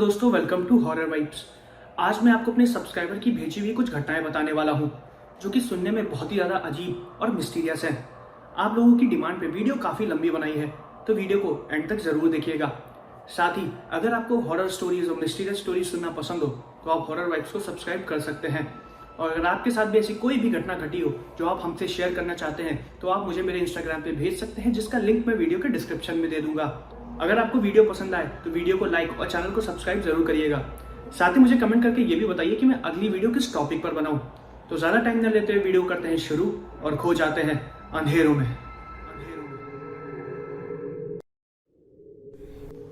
Hello दोस्तों, welcome to horror vibes. आज मैं आपको अपने सब्सक्राइबर की भेजी हुई कुछ घटनाएं बताने वाला हूं, जो कि सुनने में बहुत ही ज़्यादा अजीब और मिस्टीरियस है। आप लोगों की डिमांड पे वीडियो काफ़ी लंबी बनाई है, तो वीडियो को एंड तक ज़रूर देखिएगा। साथ ही अगर आपको हॉरर स्टोरीज और मिस्टीरियस स्टोरीज सुनना पसंद हो तो आप हॉरर वाइब्स को सब्सक्राइब कर सकते हैं। और अगर आपके साथ भी ऐसी कोई भी घटना घटी हो जो आप हमसे शेयर करना चाहते हैं तो आप मुझे मेरे इंस्टाग्राम पे भेज सकते हैं, जिसका लिंक मैं वीडियो के डिस्क्रिप्शन में दे दूंगा। अगर आपको वीडियो पसंद आए तो वीडियो को लाइक और चैनल को सब्सक्राइब जरूर करिएगा। साथ ही मुझे कमेंट करके ये भी बताइए कि मैं अगली वीडियो किस टॉपिक पर बनाऊं। तो ज़्यादा टाइम न लेते हुए वीडियो करते हैं शुरू और खो जाते हैं अंधेरों में।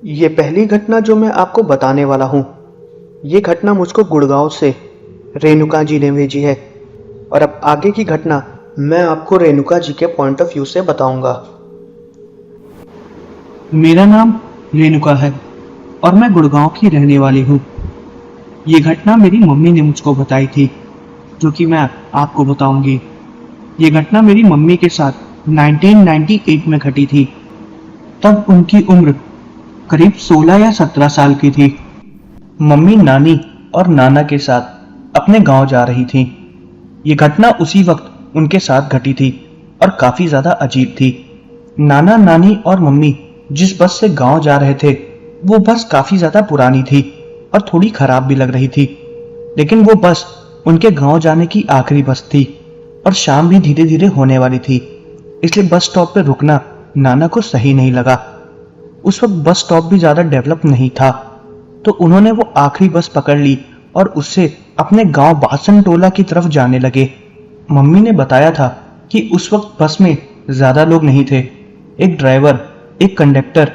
ये पहली घटना जो मैं आपको बताने वाला हूँ, ये घटना मुझको गुड़गांव से रेणुका जी ने भेजी है। और अब आगे की घटना मैं आपको रेणुका जी के पॉइंट ऑफ व्यू से बताऊंगा। मेरा नाम रेणुका है और मैं गुड़गांव की रहने वाली हूँ। ये घटना मेरी मम्मी ने मुझको बताई थी, जो कि मैं आपको बताऊंगी। ये घटना मेरी मम्मी के साथ 1998 में घटी थी। तब उनकी उम्र करीब 16 या 17 साल की थी। मम्मी नानी और नाना के साथ अपने गांव जा रही थी। ये घटना उसी वक्त उनके साथ घटी थी और काफी ज्यादा अजीब थी। नाना नानी और मम्मी जिस बस से गांव जा रहे थे, वो बस काफी ज्यादा पुरानी थी और थोड़ी खराब भी लग रही थी। लेकिन वो बस उनके गांव जाने की आखिरी बस थी और शाम भी धीरे धीरे होने वाली थी, इसलिए बस स्टॉप पर रुकना नाना को सही नहीं लगा। उस वक्त बस स्टॉप भी ज्यादा डेवलप नहीं था, तो उन्होंने वो आखिरी बस पकड़ ली और उससे अपने गांव बासन टोला की तरफ जाने लगे। मम्मी ने बताया था कि उस वक्त बस में ज्यादा लोग नहीं थे। एक ड्राइवर, एक कंडक्टर,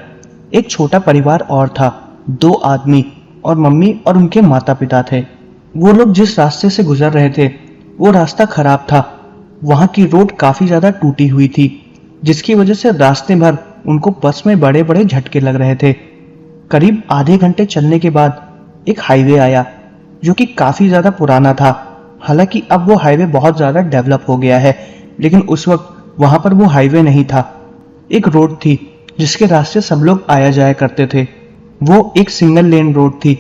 एक छोटा परिवार और था, 2 आदमी और मम्मी और उनके माता पिता थे। वो लोग जिस रास्ते से गुजर रहे थे वो रास्ता खराब था। वहां की रोड काफी ज्यादा टूटी हुई थी, जिसकी वजह से रास्ते भर उनको बस में बड़े बड़े झटके लग रहे थे। करीब आधे घंटे चलने के बाद एक हाईवे आया, जो कि काफी ज्यादा पुराना था। हालांकि अब वो हाईवे बहुत ज्यादा डेवलप हो गया है, लेकिन उस वक्त वहां पर वो हाईवे नहीं था। एक रोड थी जिसके रास्ते सब लोग आया जाया करते थे। वो एक सिंगल लेन रोड थी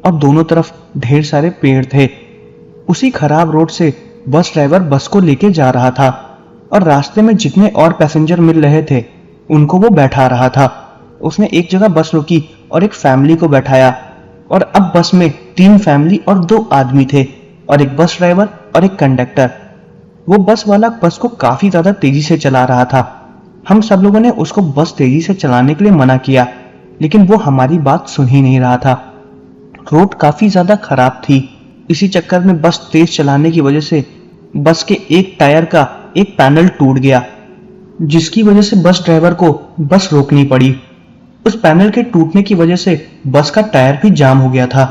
और दोनों तरफ ढेर सारे पेड़ थे। उसी खराब रोड से बस ड्राइवर बस को लेके जा रहा था और रास्ते में जितने और पैसेंजर मिल रहे थे उनको वो बैठा रहा था। उसने एक जगह बस रोकी और एक फैमिली को बैठाया, और अब बस में 3 फैमिली और 2 आदमी थे और एक बस ड्राइवर और एक कंडक्टर। वो बस वाला बस को काफी ज्यादा तेजी से चला रहा था। हम सब लोगों ने उसको बस तेजी से चलाने के लिए मना किया, लेकिन वो हमारी बात सुन ही नहीं रहा था। रोड काफी ज्यादा खराब थी, इसी चक्कर में बस तेज चलाने की वजह से बस के एक टायर का एक पैनल टूट गया, जिसकी वजह से बस ड्राइवर को बस रोकनी पड़ी। उस पैनल के टूटने की वजह से बस का टायर भी जाम हो गया था।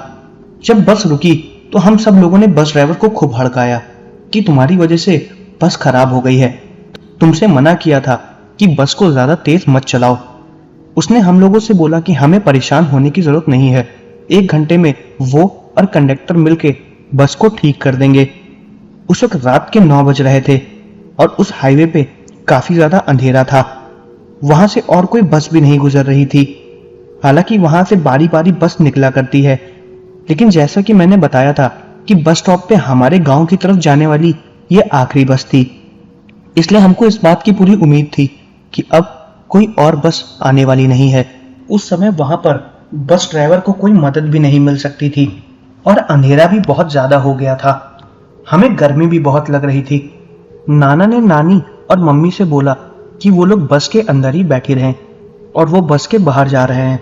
जब बस रुकी तो हम सब लोगों ने बस ड्राइवर को खूब हड़काया कि तुम्हारी वजह से बस खराब हो गई है, तुमसे मना किया था कि बस को ज्यादा तेज मत चलाओ। उसने हम लोगों से बोला कि हमें परेशान होने की जरूरत नहीं है, 1 घंटे में वो और कंडक्टर मिलके बस को ठीक कर देंगे। उस वक्त रात के 9 बज रहे थे और उस हाईवे पे काफी ज्यादा अंधेरा था। वहां से और कोई बस भी नहीं गुजर रही थी। हालांकि वहां से बारी बारी बस निकला करती है, लेकिन जैसा कि मैंने बताया था कि बस स्टॉप पे हमारे गांव की तरफ जाने वाली ये आखिरी बस थी, इसलिए हमको इस बात की पूरी उम्मीद थी कि अब कोई और बस आने वाली नहीं है। उस समय वहां पर बस ड्राइवर को कोई मदद भी नहीं मिल सकती थी और अंधेरा भी बहुत ज्यादा हो गया था। हमें गर्मी भी बहुत लग रही थी। नाना ने नानी और मम्मी से बोला कि वो लोग बस के अंदर ही बैठे रहें और वो बस के बाहर जा रहे हैं,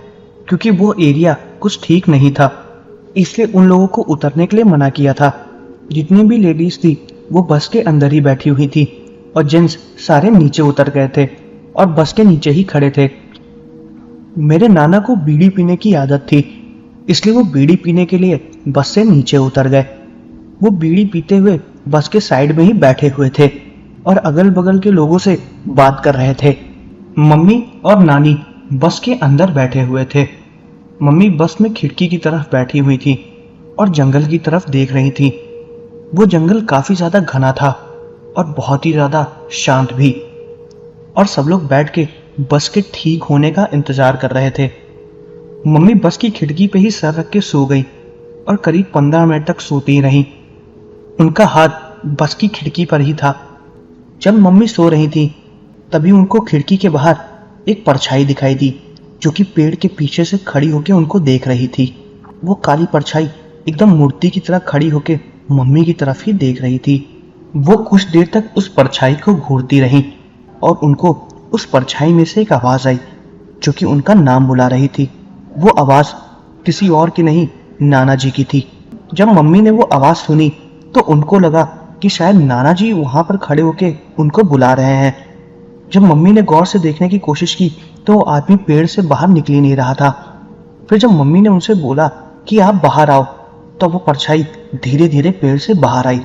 क्योंकि वो एरिया कुछ ठीक नहीं था, इसलिए उन लोगों को उतरने के लिए मना किया था। जितनी भी लेडीज थी वो बस के अंदर ही बैठी हुई थी और जेंट्स सारे नीचे उतर गए थे और बस के नीचे ही खड़े थे। मेरे नाना को बीड़ी पीने की आदत थी, इसलिए वो बीड़ी पीने के लिए बस से नीचे उतर गए। वो बीड़ी पीते हुए बस के साइड में ही बैठे हुए थे और अगल बगल के लोगों से बात कर रहे थे। मम्मी और नानी बस के अंदर बैठे हुए थे। मम्मी बस में खिड़की की तरफ बैठी हुई थी और जंगल की तरफ देख रही थी। वो जंगल काफी ज्यादा घना था और बहुत ही ज्यादा शांत भी, और सब लोग बैठ के बस के ठीक होने का इंतजार कर रहे थे। मम्मी बस की खिड़की पे ही सर रख के सो गई और करीब 15 मिनट तक सोती ही रही। उनका हाथ बस की खिड़की पर ही था। जब मम्मी सो रही थी तभी उनको खिड़की के बाहर एक परछाई दिखाई दी जो कि पेड़ के पीछे से खड़ी होकर उनको देख रही थी। वो काली परछाई एकदम मूर्ति की तरह खड़ी होकर मम्मी की तरफ ही देख रही थी। वो कुछ देर तक उस परछाई को घूरती रही और उनको उस परछाई में से एक आवाज आई जो कि उनका नाम बुला रही थी। वो आवाज किसी और की नहीं, नाना जी की थी। जब मम्मी ने वो आवाज सुनी तो उनको लगा कि शायद नाना जी वहां पर खड़े होके उनको बुला रहे हैं। जब मम्मी ने गौर से देखने की कोशिश की तो वो आदमी पेड़ से बाहर निकल ही नहीं रहा था। फिर जब मम्मी ने उनसे बोला कि आप बाहर आओ तो वो परछाई धीरे धीरे पेड़ से बाहर आई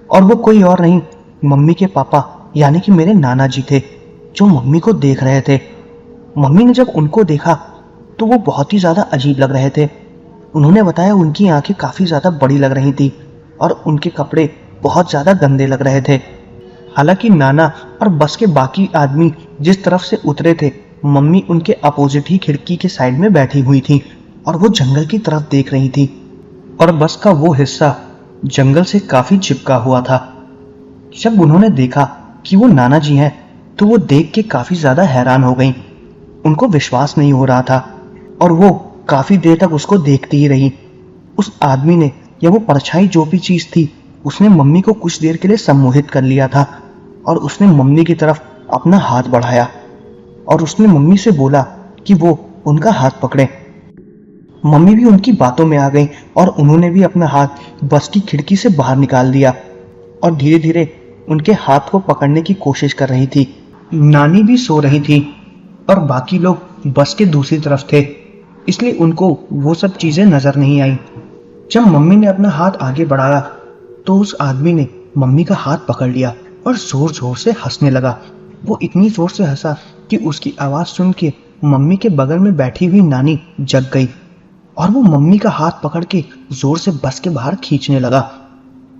और वो कोई और नहीं, मम्मी के पापा यानी कि मेरे नाना जी थे जो मम्मी को देख रहे थे। मम्मी ने जब उनको देखा तो वो बहुत ही ज्यादा अजीब लग रहे थे। उन्होंने बताया उनकी आंखें काफी ज्यादा बड़ी लग रही थी और उनके कपड़े बहुत ज्यादा गंदे लग रहे थे। हालांकि नाना और बस के बाकी आदमी जिस तरफ से उतरे थे, मम्मी उनके अपोजिट ही खिड़की के साइड में बैठी हुई थी और वो जंगल की तरफ देख रही थी और बस का वो हिस्सा जंगल से काफी चिपका हुआ था। जब उन्होंने देखा कि वो नाना जी हैं तो वो देख के काफी ज्यादा हैरान हो गई। उनको विश्वास नहीं हो रहा था और वो काफी देर तक उसको देखती ही रही। उस आदमी ने या वो परछाई जो भी चीज थी उसने मम्मी को कुछ देर के लिए सम्मोहित कर लिया था और उसने मम्मी की तरफ अपना हाथ बढ़ाया और उसने मम्मी से बोला कि वो उनका हाथ पकड़े। मम्मी भी उनकी बातों में आ गई और उन्होंने भी अपना हाथ बस की खिड़की से बाहर निकाल दिया और धीरे धीरे उनके हाथ को पकड़ने की कोशिश कर रही थी। नानी भी सो रही थी और बाकी लोग बस के दूसरी तरफ थे, इसलिए उनको वो सब चीजें नजर नहीं आई। जब मम्मी ने अपना हाथ आगे बढ़ाया तो उस आदमी ने मम्मी का हाथ पकड़ लिया और जोर जोर से हंसने लगा। वो इतनी जोर से हंसा कि उसकी आवाज सुन के मम्मी के बगल में बैठी हुई नानी जग गई और वो मम्मी का हाथ पकड़ के जोर से बस के बाहर खींचने लगा।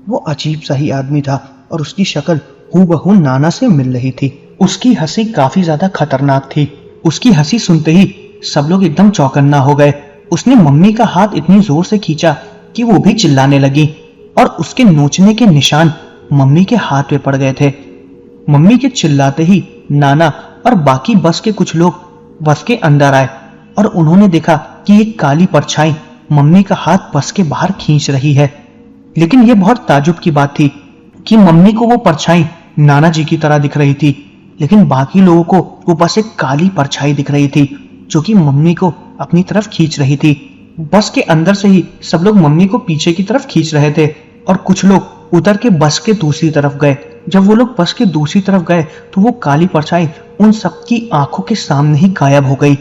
वो अजीब सा ही आदमी था और उसकी शक्ल हूबहू नाना से मिल रही थी। उसकी हंसी काफी ज्यादा खतरनाक थी। उसकी हंसी सुनते ही सब लोग एकदम चौकन्ना हो गए। उसने मम्मी का हाथ इतनी जोर से खींचा कि वो भी चिल्लाने लगी और उसके नोचने के निशान मम्मी के हाथ पे पड़ गए थे। मम्मी के चिल्लाते ही नाना और बाकी बस के कुछ लोग बस के अंदर आए और उन्होंने देखा कि एक काली परछाई मम्मी का हाथ बस के बाहर खींच रही है। लेकिन यह बहुत ताजुब की बात थी कि मम्मी को वो परछाई नाना जी की तरह दिख रही थी, लेकिन बाकी लोगों को वो बस एक काली परछाई दिख रही थी जो कि मम्मी को अपनी तरफ खींच रही थी। बस के अंदर से ही सब लोग मम्मी को पीछे की तरफ खींच रहे थे और कुछ लोग उतर के बस के दूसरी तरफ गए। जब वो लोग बस के दूसरी तरफ गए तो वो काली परछाई उन सबकी आंखों के सामने ही गायब हो गई।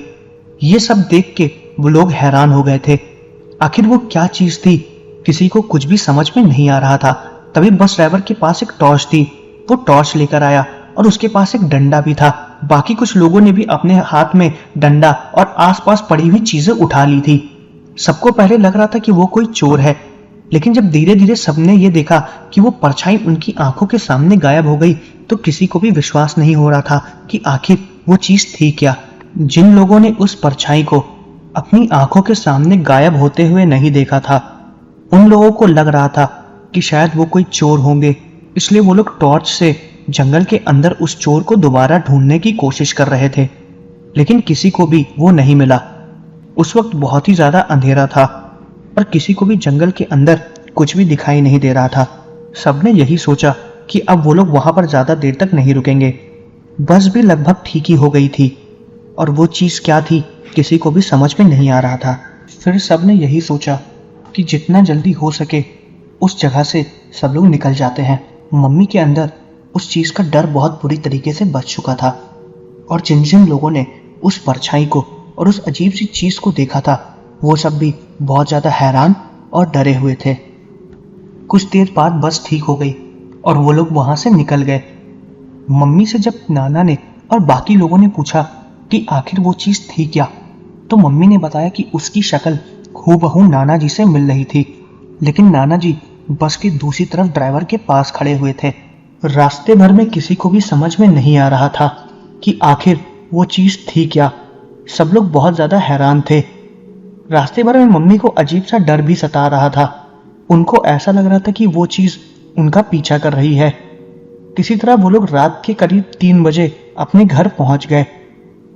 ये सब देख के वो लोग हैरान हो गए थे। आखिर वो क्या चीज थी, किसी को कुछ भी समझ में नहीं आ रहा था। तभी बस ड्राइवर के पास एक टॉर्च थी। वो टॉर्च लेकर आया और उसके पास एक डंडा भी था। बाकी कुछ लोगों ने भी अपने हाथ में डंडा और आसपास पड़ी हुई चीजें उठा ली थी। सबको पहले लग रहा था कि वो कोई चोर है, लेकिन जब धीरे धीरे सबने ये देखा कि वो परछाई उनकी आंखों के सामने गायब हो गई तो किसी को भी विश्वास नहीं हो रहा था कि आखिर वो चीज थी क्या। जिन लोगों ने उस परछाई को अपनी आंखों के सामने गायब होते हुए नहीं देखा था, उन लोगों को लग रहा था कि शायद वो कोई चोर होंगे, इसलिए वो लोग टॉर्च से जंगल के अंदर उस चोर को दोबारा ढूंढने की कोशिश कर रहे थे, लेकिन किसी को भी वो नहीं मिला। उस वक्त बहुत ही ज्यादा अंधेरा था और किसी को भी जंगल के अंदर कुछ भी दिखाई नहीं दे रहा था। सबने यही सोचा कि अब वो लोग वहां पर ज्यादा देर तक नहीं रुकेंगे। बस भी लगभग ठीक ही हो गई थी और वो चीज क्या थी किसी को भी समझ में नहीं आ रहा था। फिर सबने यही सोचा कि जितना जल्दी हो सके उस जगह से सब लोग निकल जाते हैं। मम्मी के अंदर उस चीज का डर बहुत बुरी तरीके से बच चुका था और जिन जिन लोगों ने उस परछाई को और उस अजीब सी चीज को देखा था वो सब भी बहुत ज्यादा हैरान और डरे हुए थे। कुछ देर बाद बस ठीक हो गई और वो लोग वहां से निकल गए। मम्मी से जब नाना ने और बाकी लोगों ने पूछा कि आखिर वो चीज थी क्या, तो मम्मी ने बताया कि उसकी शक्ल हूबहू नाना जी से मिल रही थी, लेकिन नाना जी बस के दूसरी तरफ ड्राइवर के पास खड़े हुए थे। रास्ते भर में किसी को भी समझ में नहीं आ रहा था कि आखिर वो चीज थी क्या। सब लोग बहुत ज्यादा हैरान थे। रास्ते भर में मम्मी को अजीब सा डर भी सता रहा था। उनको ऐसा लग रहा था कि वो चीज़ उनका पीछा कर रही है। किसी तरह वो लोग रात के करीब 3 बजे अपने घर पहुंच गए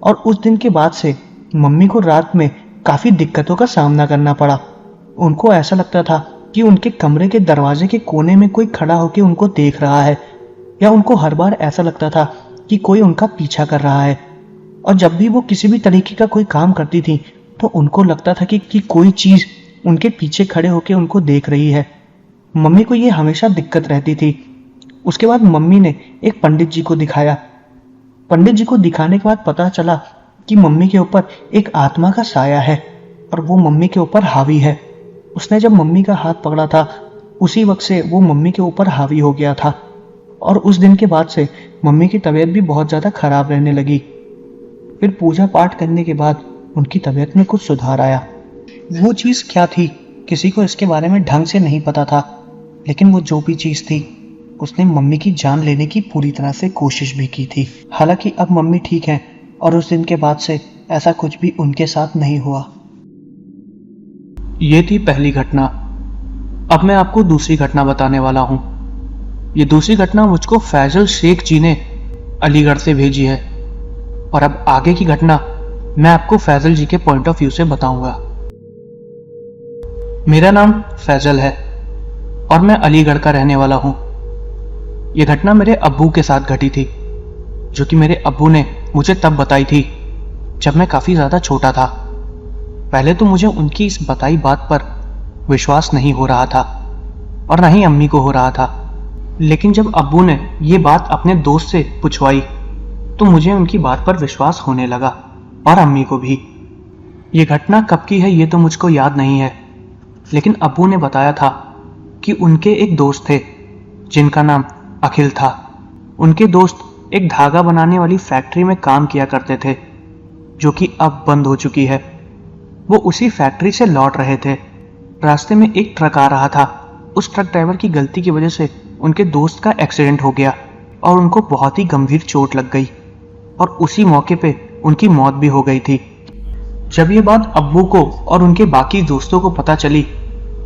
और उस दिन के बाद से मम्मी को रात में काफ़ी दिक्कतों का सामना करना पड़ा। उनको ऐसा लगता था कि उनके कमरे के दरवाजे के कोने में कोई खड़ा होकर उनको देख रहा है, या उनको हर बार ऐसा लगता था कि कोई उनका पीछा कर रहा है। और जब भी वो किसी भी तरीके का कोई काम करती थी तो उनको लगता था कि कोई चीज़ उनके पीछे खड़े होकर उनको देख रही है। मम्मी को ये हमेशा दिक्कत रहती थी। उसके बाद मम्मी ने एक पंडित जी को दिखाया। पंडित जी को दिखाने के बाद पता चला कि मम्मी के ऊपर एक आत्मा का साया है और वो मम्मी के ऊपर हावी है। उसने जब मम्मी का हाथ पकड़ा था उसी वक्त से वो मम्मी के ऊपर हावी हो गया था और उस दिन के बाद से मम्मी की तबीयत भी बहुत ज़्यादा खराब रहने लगी। फिर पूजा पाठ करने के बाद उनकी तबीयत में कुछ सुधार आया। वो चीज़ क्या थी किसी को इसके बारे में ढंग से नहीं पता था, लेकिन वो जो भी चीज़ थी उसने मम्मी की जान लेने की पूरी तरह से कोशिश भी की थी। हालांकि अब मम्मी ठीक है और उस दिन के बाद से ऐसा कुछ भी उनके साथ नहीं हुआ। ये थी पहली घटना। अब मैं आपको दूसरी घटना बताने वाला हूँ। ये दूसरी घटना मुझको फैजल शेख जी ने अलीगढ़ से भेजी है और अब आगे की घटना मैं आपको फैजल जी के पॉइंट ऑफ व्यू से बताऊंगा। मेरा नाम फैजल है और मैं अलीगढ़ का रहने वाला हूँ। यह घटना मेरे अब्बू के साथ घटी थी, जो कि मेरे अब्बू ने मुझे तब बताई थी जब मैं काफ़ी ज़्यादा छोटा था। पहले तो मुझे उनकी इस बताई बात पर विश्वास नहीं हो रहा था और न ही अम्मी को हो रहा था, लेकिन जब अब्बू ने ये बात अपने दोस्त से पूछवाई तो मुझे उनकी बात पर विश्वास होने लगा और अम्मी को भी। ये घटना कब की है ये तो मुझको याद नहीं है, लेकिन अब्बू ने बताया था कि उनके एक दोस्त थे जिनका नाम अखिल था। उनके दोस्त एक धागा बनाने वाली फैक्ट्री में काम किया करते थे, जो कि अब बंद हो चुकी है। वो उसी फैक्ट्री से लौट रहे थे। रास्ते में एक ट्रक आ रहा था। उस ट्रक ड्राइवर की गलती की वजह से उनके दोस्त का एक्सीडेंट हो गया और उनको बहुत ही गंभीर चोट लग गई और उसी मौके पे उनकी मौत भी हो गई थी। जब ये बात अब्बू को और उनके बाकी दोस्तों को पता चली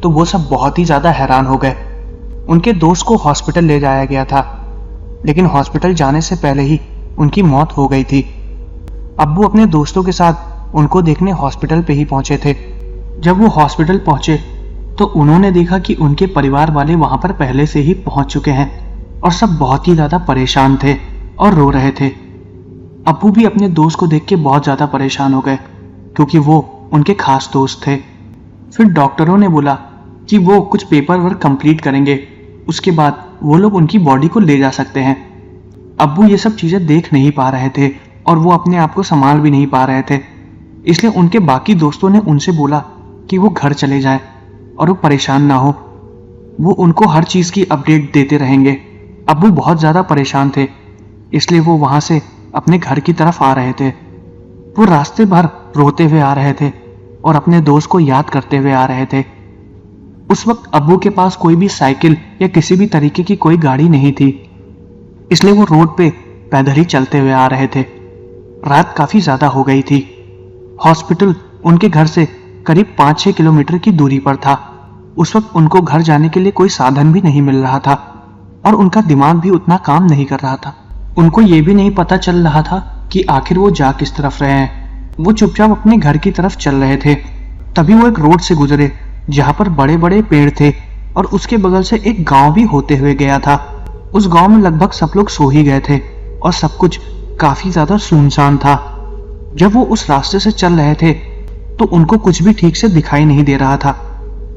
तो वो सब बहुत ही ज़्यादा हैरान हो गए। उनके दोस्त को हॉस्पिटल ले जाया गया था, लेकिन हॉस्पिटल जाने से पहले ही उनकी मौत हो गई थी। अब्बू अपने दोस्तों के साथ उनको देखने हॉस्पिटल पे ही पहुंचे थे। जब वो हॉस्पिटल पहुंचे तो उन्होंने देखा कि उनके परिवार वाले वहां पर पहले से ही पहुंच चुके हैं और सब बहुत ही ज़्यादा परेशान थे और रो रहे थे। अब्बू भी अपने दोस्त को देख के बहुत ज़्यादा परेशान हो गए, क्योंकि वो उनके खास दोस्त थे। फिर डॉक्टरों ने बोला कि वो कुछ पेपर वर्क कंप्लीट करेंगे, उसके बाद वो लोग उनकी बॉडी को ले जा सकते हैं। अब्बू ये सब चीज़ें देख नहीं पा रहे थे और वो अपने आप को संभाल भी नहीं पा रहे थे, इसलिए उनके बाकी दोस्तों ने उनसे बोला कि वो घर चले जाएं और वो परेशान ना हो, वो उनको हर चीज़ की अपडेट देते रहेंगे। अब्बू बहुत ज़्यादा परेशान थे, इसलिए वो वहाँ से अपने घर की तरफ आ रहे थे। वो रास्ते भर रोते हुए आ रहे थे और अपने दोस्त को याद करते हुए आ रहे थे। उस वक्त अब्बू के पास कोई भी साइकिल या किसी भी तरीके की कोई गाड़ी नहीं थी, इसलिए वो रोड पे पैदल ही चलते हुए आ रहे थे। रात काफ़ी ज़्यादा हो गई थी। हॉस्पिटल उनके घर से करीब 5-6 किलोमीटर की दूरी पर था। उस वक्त उनको घर जाने के लिए कोई साधन भी नहीं मिल रहा था और उनका दिमाग भी उतना काम नहीं कर रहा था। उनको ये भी नहीं पता चल रहा था कि आखिर वो जा किस तरफ रहे हैं। वो चुपचाप अपने घर की तरफ चल रहे थे। तभी वो एक रोड से गुजरे जहाँ पर बड़े बड़े पेड़ थे और उसके बगल से एक गांव भी होते हुए गया था। उस गांव में लगभग सब लोग सो ही गए थे और सब कुछ काफ़ी ज़्यादा सुनसान था। जब वो उस रास्ते से चल रहे थे तो उनको कुछ भी ठीक से दिखाई नहीं दे रहा था।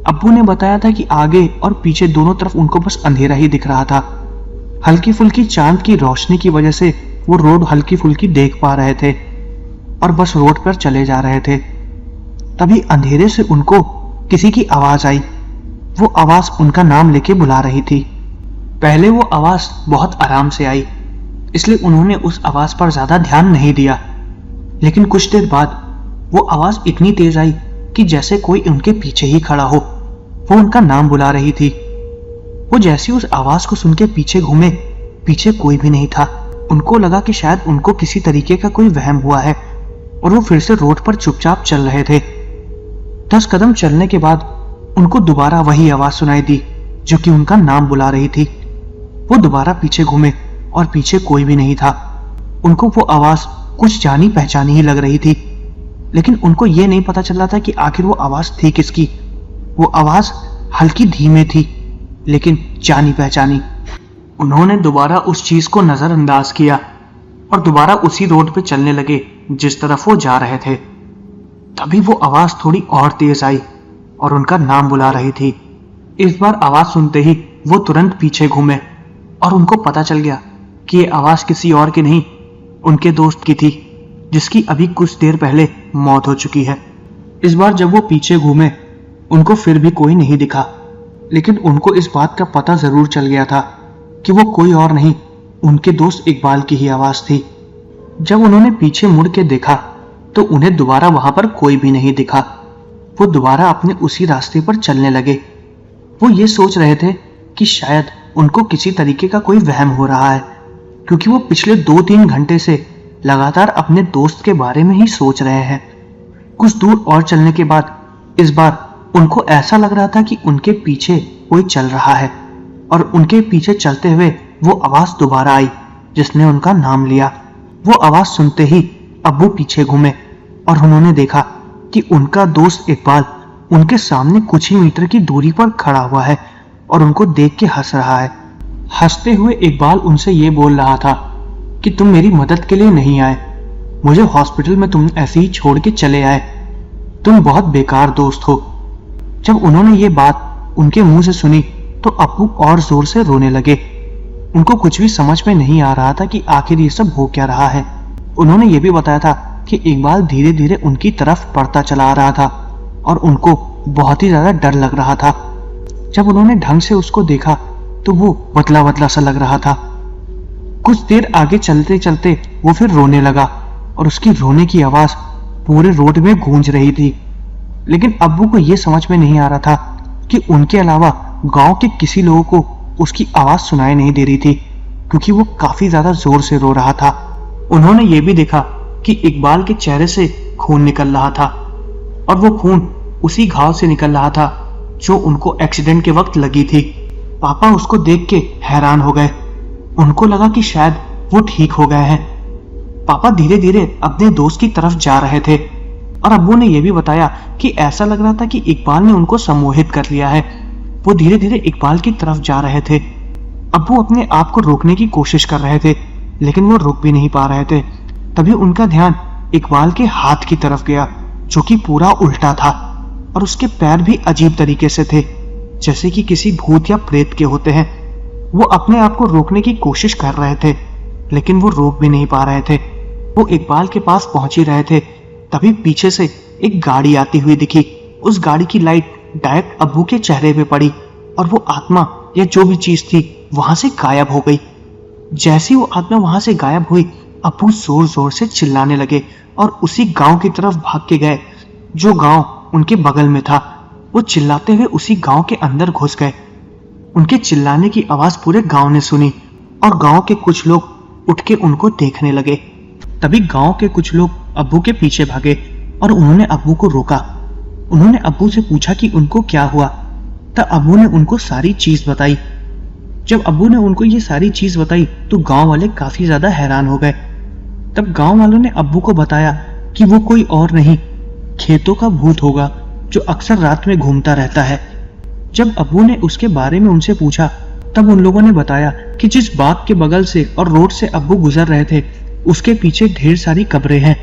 अब्बू ने बताया था कि आगे और पीछे दोनों तरफ उनको बस अंधेरा ही दिख रहा था। हल्की फुल्की चांद की रोशनी की वजह से वो रोड हल्की फुल्की देख पा रहे थे और बस रोड पर चले जा रहे थे। तभी अंधेरे से उनको किसी की आवाज़ आई। वो आवाज़ उनका नाम लेके बुला रही थी। पहले वो आवाज़ बहुत आराम से आई, इसलिए उन्होंने उस आवाज़ पर ज़्यादा ध्यान नहीं दिया, लेकिन कुछ देर बाद वो आवाज़ इतनी तेज आई कि जैसे कोई उनके पीछे ही खड़ा हो। वो उनका नाम बुला रही थी। वो जैसे उस आवाज़ को सुन के पीछे घूमे, पीछे कोई भी नहीं था। उनको लगा कि शायद उनको किसी तरीके का कोई वहम हुआ है और वो फिर से रोड पर चुपचाप चल रहे थे। 10 कदम चलने के बाद उनको दोबारा वही आवाज सुनाई दी जो कि उनका नाम बुला रही थी। वो दोबारा पीछे घूमे और पीछे कोई भी नहीं था। उनको वो आवाज कुछ जानी पहचानी ही लग रही थी, लेकिन उनको ये नहीं पता चल रहा था कि आखिर वो आवाज थी किसकी। वो आवाज हल्की धीमे थी लेकिन जानी पहचानी। उन्होंने दोबारा उस चीज को नजरअंदाज किया और दोबारा उसी रोड पे चलने लगे जिस तरफ वो जा रहे थे। तभी वो आवाज थोड़ी और तेज आई और उनका नाम बुला रही थी। इस बार आवाज सुनते ही वो तुरंत पीछे घूमे और उनको पता चल गया कि ये आवाज किसी और की नहीं, उनके दोस्त की थी जिसकी अभी कुछ देर पहले मौत हो चुकी है। इस बार जब वो पीछे घूमे उनको फिर भी कोई नहीं दिखा, लेकिन उनको इस बात का पता जरूर चल गया था कि वो कोई और नहीं, उनके दोस्त इकबाल की ही आवाज थी। जब उन्होंने पीछे मुड़ के देखा तो उन्हें दोबारा वहां पर कोई भी नहीं दिखा। वो दोबारा अपने उसी रास्ते पर चलने लगे। वो ये सोच रहे थे कि शायद उनको किसी तरीके का कोई वहम हो रहा है, क्योंकि वो पिछले 2-3 घंटे से लगातार अपने दोस्त के बारे में ही सोच रहे हैं। कुछ दूर और चलने के बाद इस बार उनको ऐसा लग रहा था कि उनके पीछे कोई चल रहा है, और उनके पीछे चलते हुए वो आवाज दोबारा आई जिसने उनका नाम लिया। वो आवाज सुनते ही अब्बू पीछे घूमे और उन्होंने देखा कि उनका दोस्त इकबाल उनके सामने कुछ ही मीटर की दूरी पर खड़ा हुआ है और उनको देख के हंस रहा है। हंसते हुए इकबाल उनसे ये बोल रहा था कि तुम मेरी मदद के लिए नहीं आए, मुझे हॉस्पिटल में तुम ऐसे ही छोड़ के चले आए, तुम बहुत बेकार दोस्त हो। जब उन्होंने ये बात उनके मुंह से सुनी तो अब्बू और जोर से रोने लगे। उनको कुछ भी समझ में नहीं आ रहा था कि आखिर ये सब हो क्या रहा है। उन्होंने ये भी बताया था कि इकबाल धीरे धीरे उनकी तरफ बढ़ता चला आ रहा था और उनको बहुत ही ज्यादा डर लग रहा था। जब उन्होंने ढंग से उसको देखा तो वो बदला बदला सा लग रहा था। कुछ देर आगे चलते चलते वो फिर रोने लगा और उसकी रोने की आवाज पूरे रोड में गूंज रही थी। लेकिन अब्बू को ये समझ में नहीं आ रहा था कि उनके अलावा गांव के किसी लोगों को उसकी आवाज सुनाई नहीं दे रही थी, क्योंकि वो काफी ज्यादा जोर से रो रहा था। उन्होंने ये भी देखा कि इकबाल के चेहरे से खून निकल रहा था और वो खून उसी घाव से निकल रहा था जो उनको एक्सीडेंट के वक्त लगी थी। पापा उसको देख के हैरान हो गए। उनको लगा कि शायद वो ठीक हो गए हैं। पापा धीरे धीरे अपने दोस्त की तरफ जा रहे थे और अब्बू ने यह भी बताया कि ऐसा लग रहा था कि इकबाल ने उनको सम्मोहित कर लिया है। वो धीरे धीरे इकबाल की तरफ जा रहे थे। अब्बू अपने आप को रोकने की कोशिश कर रहे थे, लेकिन वो रुक भी नहीं पा रहे थे। तभी उनका ध्यान इकबाल के हाथ की तरफ गया, जो कि पूरा उल्टा था और उसके पैर भी अजीब तरीके से थे, जैसे कि किसी भूत या प्रेत के होते हैं। वो अपने आप को रोकने की कोशिश कर रहे थे, लेकिन वो रोक भी नहीं पा रहे थे। वो इकबाल के पास पहुंच ही रहे थे, तभी पीछे से एक गाड़ी आती हुई दिखी। उस गाड़ी की लाइट डायरेक्ट अब्बू के चेहरे पे पड़ी और वो आत्मा या जो भी चीज थी वहां से गायब हो गई। जैसे ही वो आत्मा वहां से गायब हुई, अब्बू जोर जोर से चिल्लाने लगे और उसी गांव की तरफ भाग के गए जो गांव उनके बगल में था। वो चिल्लाते हुए उसी गांव के अंदर घुस गए। उनके चिल्लाने की आवाज पूरे गांव ने सुनी और गांव के कुछ लोग उठ के उनको देखने लगे। तभी गांव के कुछ लोग अब्बू के पीछे भागे और उन्होंने अब्बू को रोका। उन्होंने अब्बू से पूछा कि उनको क्या हुआ। तब अब्बू ने उनको सारी चीज बताई। जब अब्बू ने उनको ये सारी चीज बताई तो गांव वाले काफी ज्यादा हैरान हो गए। तब गांव वालों ने अब्बू को बताया कि वो कोई और नहीं, खेतों का भूत होगा जो अक्सर रात में घूमता रहता है। जब अब्बू ने उसके बारे में उनसे पूछा तब उन लोगों ने बताया कि जिस बाग के बगल से और रोड से अब्बू गुजर रहे थे उसके पीछे ढेर सारी कब्रें हैं।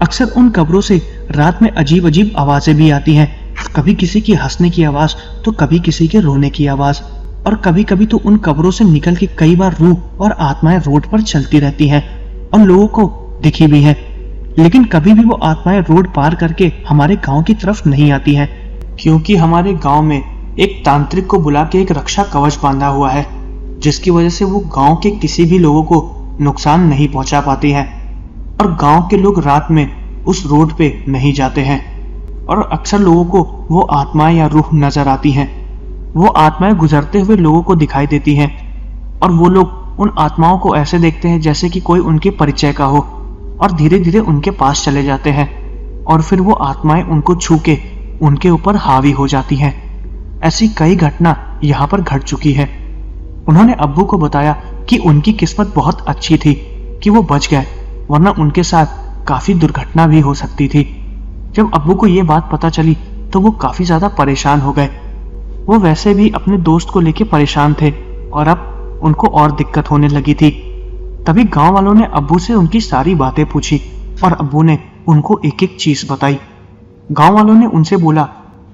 अक्सर उन कब्रों से रात में अजीब अजीब आवाजें भी आती हैं, कभी किसी की हंसने की आवाज तो कभी किसी के रोने की आवाज, और कभी कभी तो उन कब्रों से निकल के कई बार रूह और आत्माएं रोड पर चलती रहती हैं और लोगों को दिखी भी है। लेकिन कभी भी वो आत्माएं रोड पार करके हमारे गांव की तरफ नहीं आती हैं, क्योंकि हमारे गांव में एक तांत्रिक को बुला के एक रक्षा कवच बांधा हुआ है, जिसकी वजह से वो गांव के किसी भी लोगों को नुकसान नहीं पहुंचा पाती है। और गांव के लोग रात में उस रोड पे नहीं जाते हैं और अक्सर लोगों को वो आत्माएं या रूह नजर आती हैं। वो आत्माएं गुजरते हुए लोगों को दिखाई देती हैं और वो लोग उन आत्माओं को ऐसे देखते हैं जैसे कि कोई उनके परिचय का हो और धीरे धीरे उनके पास चले जाते हैं और फिर वो आत्माएं उनको छू के उनके ऊपर हावी हो जाती हैं। ऐसी कई घटना यहाँ पर घट चुकी है। उन्होंने अब्बू को बताया कि उनकी किस्मत बहुत अच्छी थी कि वो बच गए, वरना उनके साथ काफी दुर्घटना भी हो सकती थी। जब अब्बू को ये बात पता चली तो वो काफी ज्यादा परेशान हो गए। वो वैसे भी अपने दोस्त को लेके परेशान थे और अब उनको और दिक्कत होने लगी थी। तभी गांव वालों ने अब्बू से उनकी सारी बातें पूछी और अब्बू ने उनको एक एक चीज बताई। गांव वालों ने उनसे बोला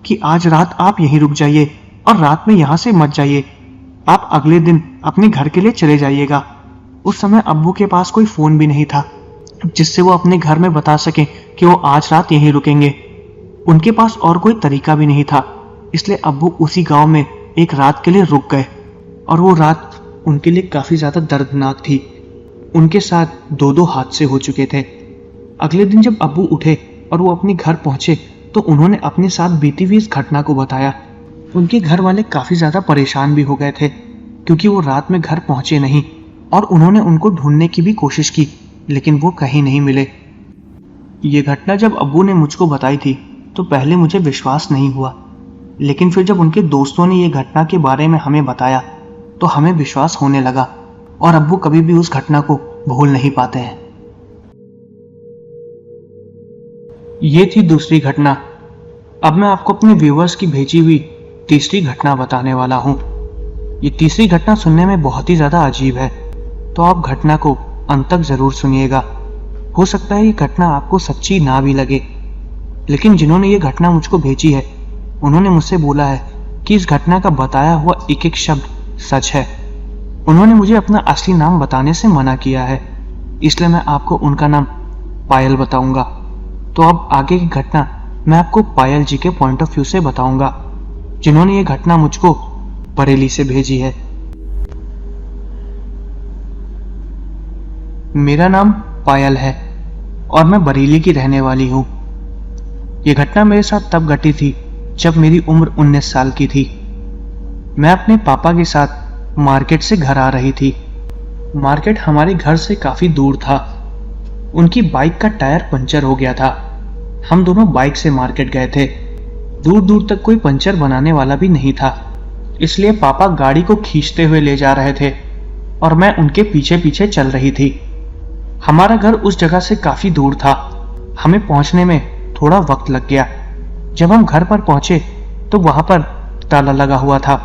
कि आज रात आप यहीं रुक जाइए और रात में यहाँ से मत जाइए, आप अगले दिन अपने घर के लिए चले जाइएगा। उस समय अब्बू के पास कोई फोन भी नहीं था जिससे वो अपने घर में बता सके कि वो आज रात यहीं रुकेंगे। उनके पास और कोई तरीका भी नहीं था, इसलिए अब्बू उसी गांव में एक रात के लिए रुक गए और वो रात उनके लिए काफी ज्यादा दर्दनाक थी। उनके साथ दो हादसे हो चुके थे। अगले दिन जब अब्बू उठे और वो अपने घर पहुंचे तो उन्होंने अपने साथ बीती हुई इस घटना को बताया। उनके घर वाले काफी ज्यादा परेशान भी हो गए थे क्योंकि वो रात में घर पहुंचे नहीं और उन्होंने उनको ढूंढने की भी कोशिश की, लेकिन वो कहीं नहीं मिले। ये घटना जब अब्बू ने मुझको बताई थी तो पहले मुझे विश्वास नहीं हुआ, लेकिन फिर जब उनके दोस्तों ने ये घटना के बारे में हमें बताया तो हमें विश्वास होने लगा और अब्बू कभी भी उस घटना को भूल नहीं पाते हैं। ये थी दूसरी घटना। अब मैं आपको अपने व्यूअर्स की भेजी हुई तीसरी घटना बताने वाला हूँ। ये तीसरी घटना सुनने में बहुत ही ज्यादा अजीब है, तो आप घटना को अंत तक जरूर सुनिएगा। हो सकता है ये घटना आपको सच्ची ना भी लगे, लेकिन जिन्होंने ये घटना मुझको भेजी है उन्होंने मुझसे बोला है कि इस घटना का बताया हुआ एक एक शब्द सच है। उन्होंने मुझे अपना असली नाम बताने से मना किया है, इसलिए मैं आपको उनका नाम पायल बताऊंगा। तो अब आगे की घटना मैं आपको पायल जी के पॉइंट ऑफ व्यू से बताऊंगा, जिन्होंने ये घटना मुझको बरेली से भेजी है। मेरा नाम पायल है और मैं बरेली की रहने वाली हूँ। ये घटना मेरे साथ तब घटी थी जब मेरी उम्र 19 साल की थी। मैं अपने पापा के साथ मार्केट से घर आ रही थी। मार्केट हमारे घर से काफी दूर था। उनकी बाइक का टायर पंचर हो गया था। हम दोनों बाइक से मार्केट गए थे। दूर दूर तक कोई पंचर बनाने वाला भी नहीं था, इसलिए पापा गाड़ी को खींचते हुए ले जा रहे थे और मैं उनके पीछे पीछे चल रही थी। हमारा घर उस जगह से काफी दूर था। हमें पहुंचने में थोड़ा वक्त लग गया। जब हम घर पर पहुंचे तो वहां पर ताला लगा हुआ था।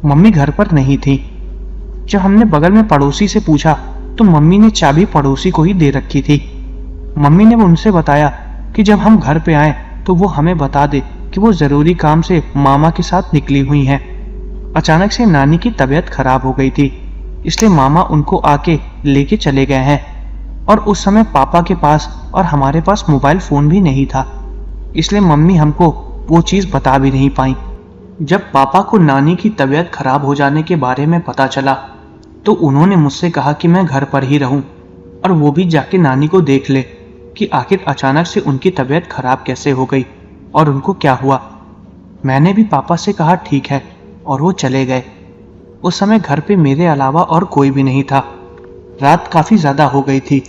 मम्मी घर पर नहीं थी। जब हमने बगल में पड़ोसी से पूछा तो मम्मी ने चाबी पड़ोसी को ही दे रखी थी। मम्मी ने उनसे बताया कि जब हम घर पे आए तो वो हमें बता दे कि वो जरूरी काम से मामा के साथ निकली हुई हैं। अचानक से नानी की तबीयत खराब हो गई थी, इसलिए मामा उनको आके लेके चले गए हैं। और उस समय पापा के पास और हमारे पास मोबाइल फोन भी नहीं था, इसलिए मम्मी हमको वो चीज बता भी नहीं पाई। जब पापा को नानी की तबीयत खराब हो जाने के बारे में पता चला तो उन्होंने मुझसे कहा कि मैं घर पर ही रहूं और वो भी जाके नानी को देख ले कि आखिर अचानक से उनकी तबीयत खराब कैसे हो गई और उनको क्या हुआ। मैंने भी पापा से कहा ठीक है और वो चले गए। उस समय घर पे मेरे अलावा और कोई भी नहीं था। रात काफी ज्यादा हो गई थी।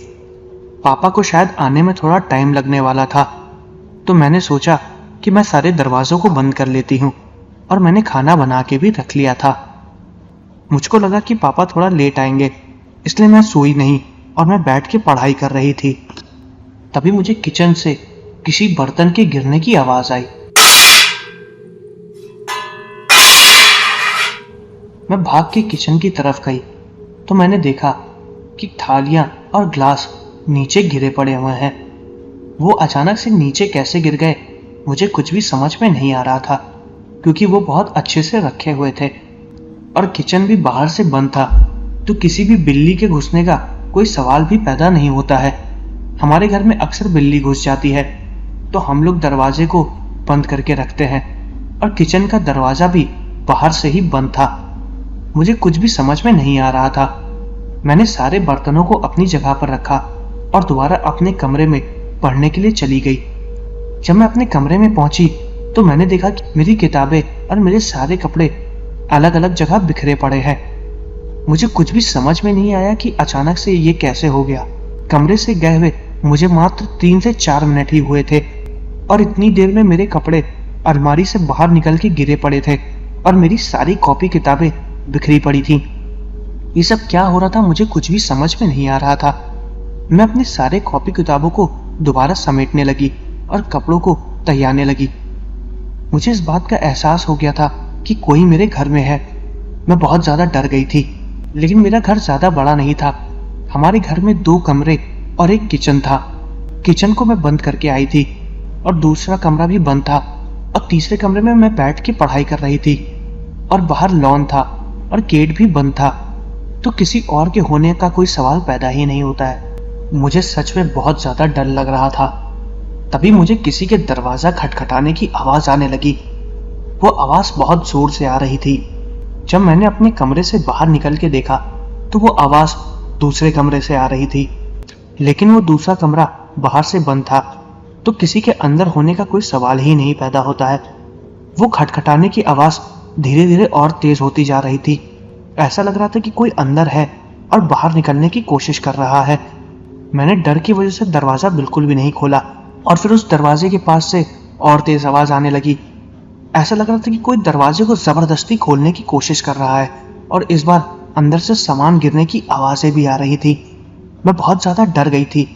पापा को शायद आने में थोड़ा टाइम लगने वाला था, तो मैंने सोचा कि मैं सारे दरवाजों को बंद कर लेती हूँ और मैंने खाना बना के भी रख लिया था। मुझको लगा कि पापा थोड़ा लेट आएंगे, इसलिए मैं सोई नहीं और मैं बैठ के पढ़ाई कर रही थी। तभी मुझे किचन से किसी बर्तन के गिरने की आवाज आई। मैं भाग के किचन की तरफ गई तो मैंने देखा कि थालियां और ग्लास नीचे गिरे पड़े हुए हैं। वो अचानक से नीचे कैसे गिर गए मुझे कुछ भी समझ में नहीं आ रहा था, क्योंकि वो बहुत अच्छे से रखे हुए थे और किचन भी बाहर से बंद था, तो किसी भी बिल्ली के घुसने का कोई सवाल भी पैदा नहीं होता है। हमारे घर में अक्सर बिल्ली घुस जाती है, तो हम लोग दरवाजे को बंद करके रखते हैं और किचन का दरवाजा भी बाहर से ही बंद था। मुझे कुछ भी समझ में नहीं आ रहा था। मैंने सारे बर्तनों को अपनी जगह पर रखा और दोबारा अपने कमरे में पढ़ने के लिए चली गई। जब मैं अपने कमरे में पहुंची तो मैंने देखा कि मेरी किताबें और मेरे सारे कपड़े अलग अलग जगह बिखरे पड़े हैं। मुझे कुछ भी समझ में नहीं आया कि अचानक से ये कैसे हो गया। कमरे से गए हुए मुझे मात्र 3 से 4 मिनट ही हुए थे और इतनी देर में मेरे कपड़े अलमारी से बाहर निकल के गिरे पड़े थे और मेरी सारी कॉपी किताबें बिखरी पड़ी थी। ये सब क्या हो रहा था मुझे कुछ भी समझ में नहीं आ रहा था। मैं अपने सारे कॉपी किताबों को दोबारा समेटने लगी और कपड़ों को तैयारने लगी। मुझे इस बात का एहसास हो गया था कि कोई मेरे घर में है। मैं बहुत ज़्यादा डर गई थी, लेकिन मेरा घर ज़्यादा बड़ा नहीं था। हमारे घर में 2 कमरे और एक किचन था। किचन को मैं बंद करके आई थी और दूसरा कमरा भी बंद था, और तीसरे कमरे में मैं बैठ के पढ़ाई कर रही थी और बाहर लॉन था और गेट भी बंद था। तो किसी और के होने का कोई सवाल पैदा ही नहीं होता है। मुझे सच में बहुत ज़्यादा डर लग रहा था। तभी मुझे किसी के दरवाज़ा खटखटाने की आवाज़ आने लगी। वो आवाज़ बहुत ज़ोर से आ रही थी। जब मैंने अपने कमरे से बाहर निकल के देखा तो वो आवाज़ दूसरे कमरे से आ रही थी, लेकिन वो दूसरा कमरा बाहर से बंद था, तो किसी के अंदर होने का कोई सवाल ही नहीं पैदा होता है। वो खटखटाने की आवाज़ धीरे धीरे और तेज़ होती जा रही थी। ऐसा लग रहा था कि कोई अंदर है और बाहर निकलने की कोशिश कर रहा है। मैंने डर की वजह से दरवाज़ा बिल्कुल भी नहीं खोला, और फिर उस दरवाजे के पास से और तेज़ आवाज़ आने लगी। ऐसा लग रहा था कि कोई दरवाजे को ज़बरदस्ती खोलने की कोशिश कर रहा है, और इस बार अंदर से सामान गिरने की आवाज़ें भी आ रही थी। मैं बहुत ज़्यादा डर गई थी।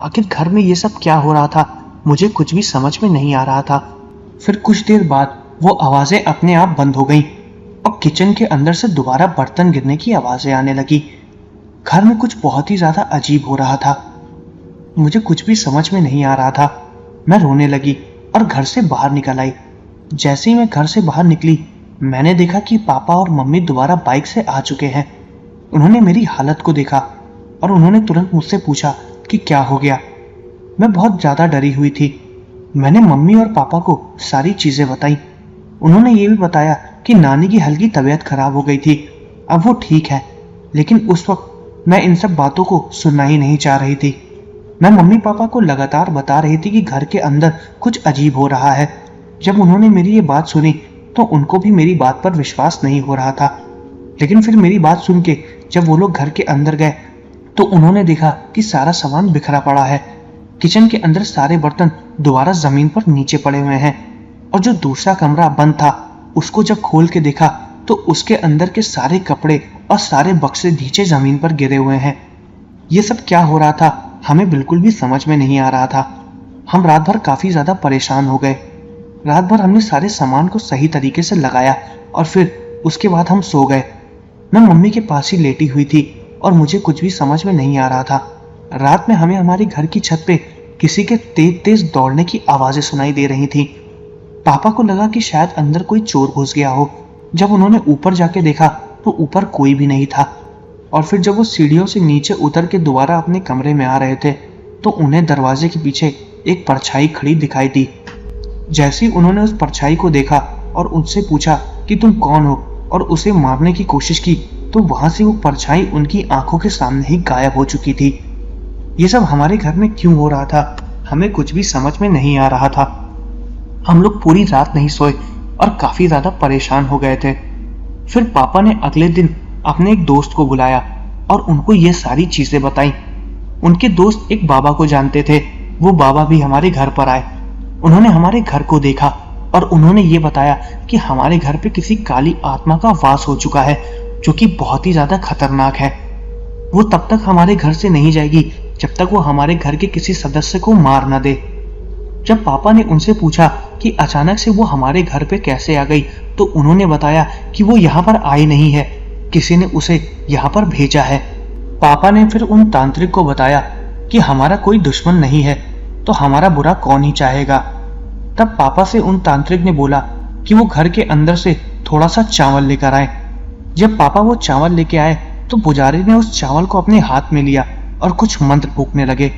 आखिर घर में ये सब क्या हो रहा था, मुझे कुछ भी समझ में नहीं आ रहा था। फिर कुछ देर बाद वो आवाज़ें अपने आप बंद हो गईं और किचन के अंदर से दोबारा बर्तन गिरने की आवाज़ें आने लगी। घर में कुछ बहुत ही ज़्यादा अजीब हो रहा था। मुझे कुछ भी समझ में नहीं आ रहा था। मैं रोने लगी और घर से बाहर निकल आई। जैसे ही मैं घर से बाहर निकली, मैंने देखा कि पापा और मम्मी दोबारा बाइक से आ चुके हैं। उन्होंने मेरी हालत को देखा और उन्होंने तुरंत मुझसे पूछा कि क्या हो गया। मैं बहुत ज़्यादा डरी हुई थी। मैंने मम्मी और पापा को सारी चीज़ें बताई। उन्होंने ये भी बताया कि नानी की हल्की तबीयत खराब हो गई थी, अब वो ठीक है। लेकिन उस वक्त मैं इन सब बातों को सुनना ही नहीं चाह रही थी। मैं मम्मी पापा को लगातार बता रही थी कि घर के अंदर कुछ अजीब हो रहा है। जब उन्होंने मेरी ये बात सुनी तो उनको भी मेरी बात पर विश्वास नहीं हो रहा था। लेकिन फिर मेरी बात सुन के जब वो लोग घर के अंदर गए तो उन्होंने देखा कि सारा सामान बिखरा पड़ा है। किचन के अंदर सारे बर्तन दोबारा जमीन पर नीचे पड़े हुए हैं, और जो दूसरा कमरा बंद था उसको जब खोल के देखा तो उसके अंदर के सारे कपड़े और सारे बक्से नीचे जमीन पर गिरे हुए हैं। ये सब क्या हो रहा था हमें बिल्कुल भी समझ में नहीं आ रहा था। हम रात भर काफ़ी ज़्यादा परेशान हो गए। रात भर हमने सारे सामान को सही तरीके से लगाया और फिर उसके बाद हम सो गए। मैं मम्मी के पास ही लेटी हुई थी और मुझे कुछ भी समझ में नहीं आ रहा था। रात में हमें हमारे घर की छत पे किसी के तेज तेज दौड़ने की आवाज़ें सुनाई दे रही थी। पापा को लगा कि शायद अंदर कोई चोर घुस गया हो। जब उन्होंने ऊपर जाके देखा तो ऊपर कोई भी नहीं था, और फिर जब वो सीढ़ियों से नीचे उतर के दोबारा अपने कमरे में आ रहे थे तो उन्हें दरवाजे के पीछे एक परछाई खड़ी दिखाई दी। जैसे ही उन्होंने उस परछाई को देखा और उससे पूछा कि तुम कौन हो, और उसे मारने की कोशिश की, तो वहां से वो परछाई उनकी आंखों के सामने ही गायब हो चुकी थी। ये सब हमारे घर में क्यों हो रहा था हमें कुछ भी समझ में नहीं आ रहा था। हम लोग पूरी रात नहीं सोए और काफी ज्यादा परेशान हो गए थे। फिर पापा ने अगले दिन अपने एक दोस्त को बुलाया और उनको ये सारी चीजें बताई। उनके दोस्त एक बाबा को जानते थे। वो बाबा भी हमारे घर पर आए। उन्होंने हमारे घर को देखा और उन्होंने ये बताया कि हमारे घर पे किसी काली आत्मा का वास हो चुका है, जो कि बहुत ही ज्यादा खतरनाक है। वो तब तक हमारे घर से नहीं जाएगी जब तक वो हमारे घर के किसी सदस्य को मार न दे। जब पापा ने उनसे पूछा कि अचानक से वो हमारे घर पे कैसे आ गई, तो उन्होंने बताया कि वो यहाँ पर आई नहीं है, किसी ने उसे यहाँ पर भेजा है। पापा ने फिर उन तांत्रिक को बताया कि हमारा कोई दुश्मन नहीं है तो हमारा बुरा कौन ही चाहेगा। तब पापा से उन तांत्रिक ने बोला कि वो घर के अंदर से थोड़ा सा चावल लेकर आए। जब पापा वो चावल लेके आए तो पुजारी ने उस चावल को अपने हाथ में लिया और कुछ मंत्र फूंकने लगे,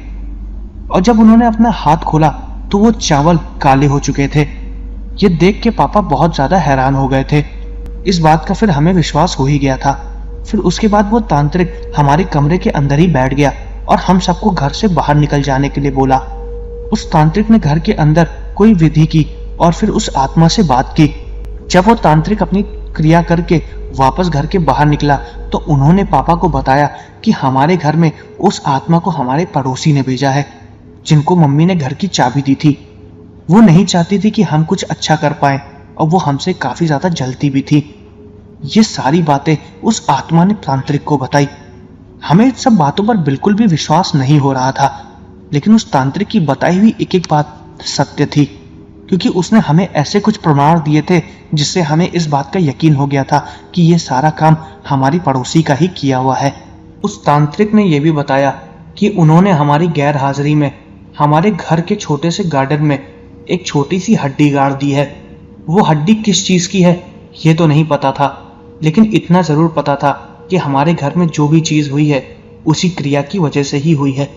और जब उन्होंने अपना हाथ खोला तो वो चावल काले हो चुके थे। ये देख के पापा बहुत ज्यादा हैरान हो गए थे। इस बात का फिर हमें विश्वास हो ही गया था। फिर उसके बाद वो तांत्रिक हमारे कमरे के अंदर ही बैठ गया और हम सबको घर से बाहर निकल जाने के लिए बोला। उस तांत्रिक ने घर के अंदर कोई विधि की और फिर उस आत्मा से बात की। जब वो तांत्रिक अपनी क्रिया करके वापस घर के बाहर निकला तो उन्होंने पापा को बताया कि हमारे घर में उस आत्मा को हमारे पड़ोसी ने भेजा है, जिनको मम्मी ने घर की चाबी दी थी। वो नहीं चाहती थी कि हम कुछ अच्छा कर पाए और वो हमसे काफी ज्यादा जलती भी थी। ये सारी बातें उस आत्मा ने तांत्रिक को बताई। हमें इन सब बातों पर बिल्कुल भी विश्वास नहीं हो रहा था, लेकिन उस तांत्रिक की बताई हुई एक एक बात सत्य थी, क्योंकि उसने हमें ऐसे कुछ प्रमाण दिए थे जिससे हमें इस बात का यकीन हो गया था कि ये सारा काम हमारी पड़ोसी का ही किया हुआ है। उस तांत्रिक ने यह भी बताया कि उन्होंने हमारी गैर हाजिरी में हमारे घर के छोटे से गार्डन में एक छोटी सी हड्डी गाड़ दी है। वो हड्डी किस चीज की है ये तो नहीं पता था, लेकिन इतना जरूर पता था कि हमारे घर में जो भी चीज हुई है उसी क्रिया की वजह से ही हुई है।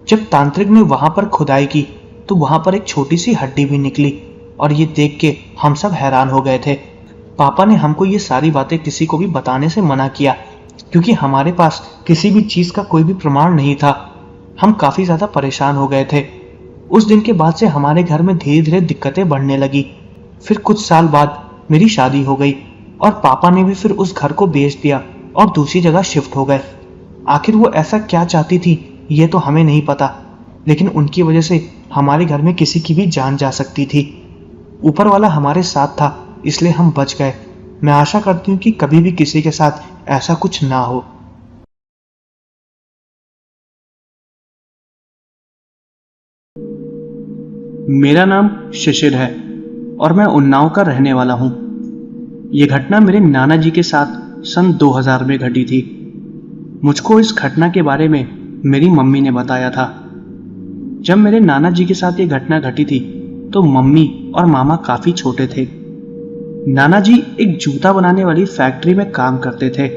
जब तांत्रिक ने वहां पर खुदाई की तो वहां पर एक छोटी सी हड्डी भी निकली और ये देख के हम सब हैरान हो गए थे। पापा ने हमको ये सारी बातें किसी को भी बताने से मना किया, क्योंकि हमारे पास किसी भी चीज का कोई भी प्रमाण नहीं था। हम काफी ज्यादा परेशान हो गए थे। उस दिन के बाद से हमारे घर में धीरे धीरे दिक्कतें बढ़ने लगी। फिर कुछ साल बाद मेरी शादी हो गई और पापा ने भी फिर उस घर को बेच दिया और दूसरी जगह शिफ्ट हो गए। आखिर वो ऐसा क्या चाहती थी ये तो हमें नहीं पता, लेकिन उनकी वजह से हमारे घर में किसी की भी जान जा सकती थी। ऊपर वाला हमारे साथ था, इसलिए हम बच गए। मैं आशा करती हूँ कि कभी भी किसी के साथ ऐसा कुछ ना हो। मेरा नाम शिशिर है और मैं उन्नाव का रहने वाला हूँ। ये घटना मेरे नाना जी के साथ सन 2000 में घटी थी। मुझको इस घटना के बारे में मेरी मम्मी ने बताया था। जब मेरे नाना जी के साथ ये घटना घटी थी तो मम्मी और मामा काफी छोटे थे। नाना जी एक जूता बनाने वाली फैक्ट्री में काम करते थे।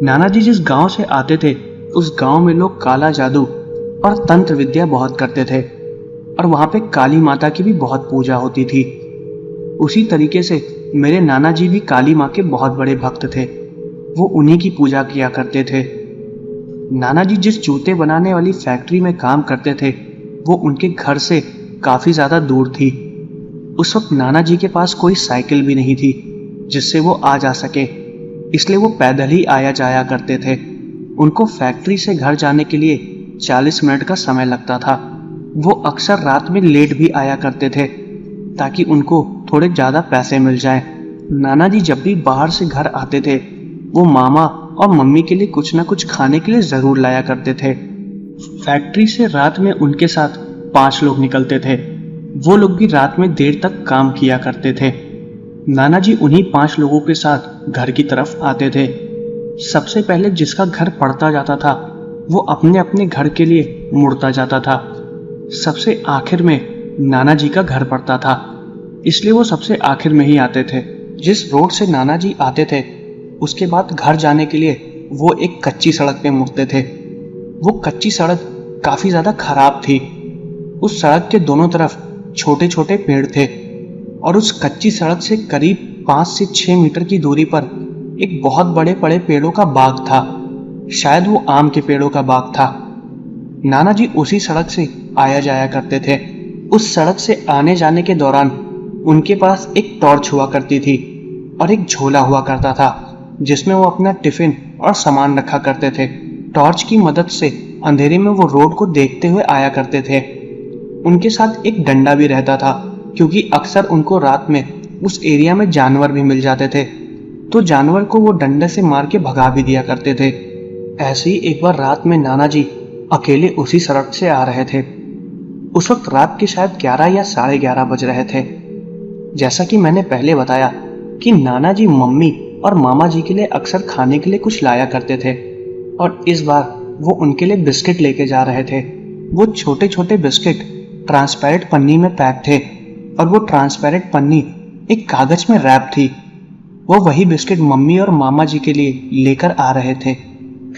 नाना जी जिस गांव से आते थे उस गांव में लोग काला जादू और तंत्र विद्या बहुत करते थे और वहां पे काली माता की भी बहुत पूजा होती थी। उसी तरीके से मेरे नाना जी भी काली माँ के बहुत बड़े भक्त थे। वो उन्हीं की पूजा किया करते थे। नाना जी जिस जूते बनाने वाली फैक्ट्री में काम करते थे वो उनके घर से काफी ज्यादा दूर थी। उस वक्त नाना जी के पास कोई साइकिल भी नहीं थी जिससे वो आ जा सके, इसलिए वो पैदल ही आया जाया करते थे। उनको फैक्ट्री से घर जाने के लिए 40 मिनट का समय लगता था। वो अक्सर रात में लेट भी आया करते थे ताकि उनको थोड़े ज्यादा पैसे मिल जाएं। नाना जी जब भी बाहर से घर आते थे वो मामा और मम्मी के लिए कुछ ना कुछ खाने के लिए जरूर लाया करते थे। फैक्ट्री से रात में उनके साथ 5 लोग निकलते थे। वो लोग भी रात में देर तक काम किया करते थे। नाना जी उन्हीं 5 लोगों के साथ घर की तरफ आते थे। सबसे पहले जिसका घर पड़ता जाता था वो अपने अपने घर के लिए मुड़ता जाता था। सबसे आखिर में नाना जी का घर पड़ता था, इसलिए वो सबसे आखिर में ही आते थे। जिस रोड से नाना जी आते थे उसके बाद घर जाने के लिए वो एक कच्ची सड़क पे मुड़ते थे। वो कच्ची सड़क काफी ज्यादा खराब थी। उस सड़क के दोनों तरफ छोटे छोटे पेड़ थे और उस कच्ची सड़क से करीब 5 से 6 मीटर की दूरी पर एक बहुत बड़े बड़े पेड़ों का बाग था। शायद वो आम के पेड़ों का बाग था। नाना जी उसी सड़क से आया जाया करते थे। उस सड़क से आने जाने के दौरान उनके पास एक टॉर्च हुआ करती थी और एक झोला हुआ करता था जिसमें वो अपना टिफिन और सामान रखा करते थे। टॉर्च की मदद से अंधेरे में वो रोड को देखते हुए आया करते थे। उनके साथ एक डंडा भी रहता था, क्योंकि अक्सर उनको रात में उस एरिया में जानवर भी मिल जाते थे, तो जानवर को वो डंडे से मार के भगा भी दिया करते थे। ऐसे ही एक बार रात में नाना जी अकेले उसी सड़क से आ रहे थे। उस वक्त रात के शायद 11 या 11:30 बज रहे थे। जैसा कि मैंने पहले बताया कि नाना जी मम्मी और मामा जी के लिए अक्सर खाने के लिए कुछ लाया करते थे और इस बार वो उनके लिए बिस्किट लेके जा रहे थे। वो छोटे छोटे बिस्किट ट्रांसपेरेंट पन्नी में पैक थे और वो ट्रांसपेरेंट पन्नी एक कागज में रैप थी। वो वही बिस्किट मम्मी और मामा जी के लिए लेकर आ रहे थे।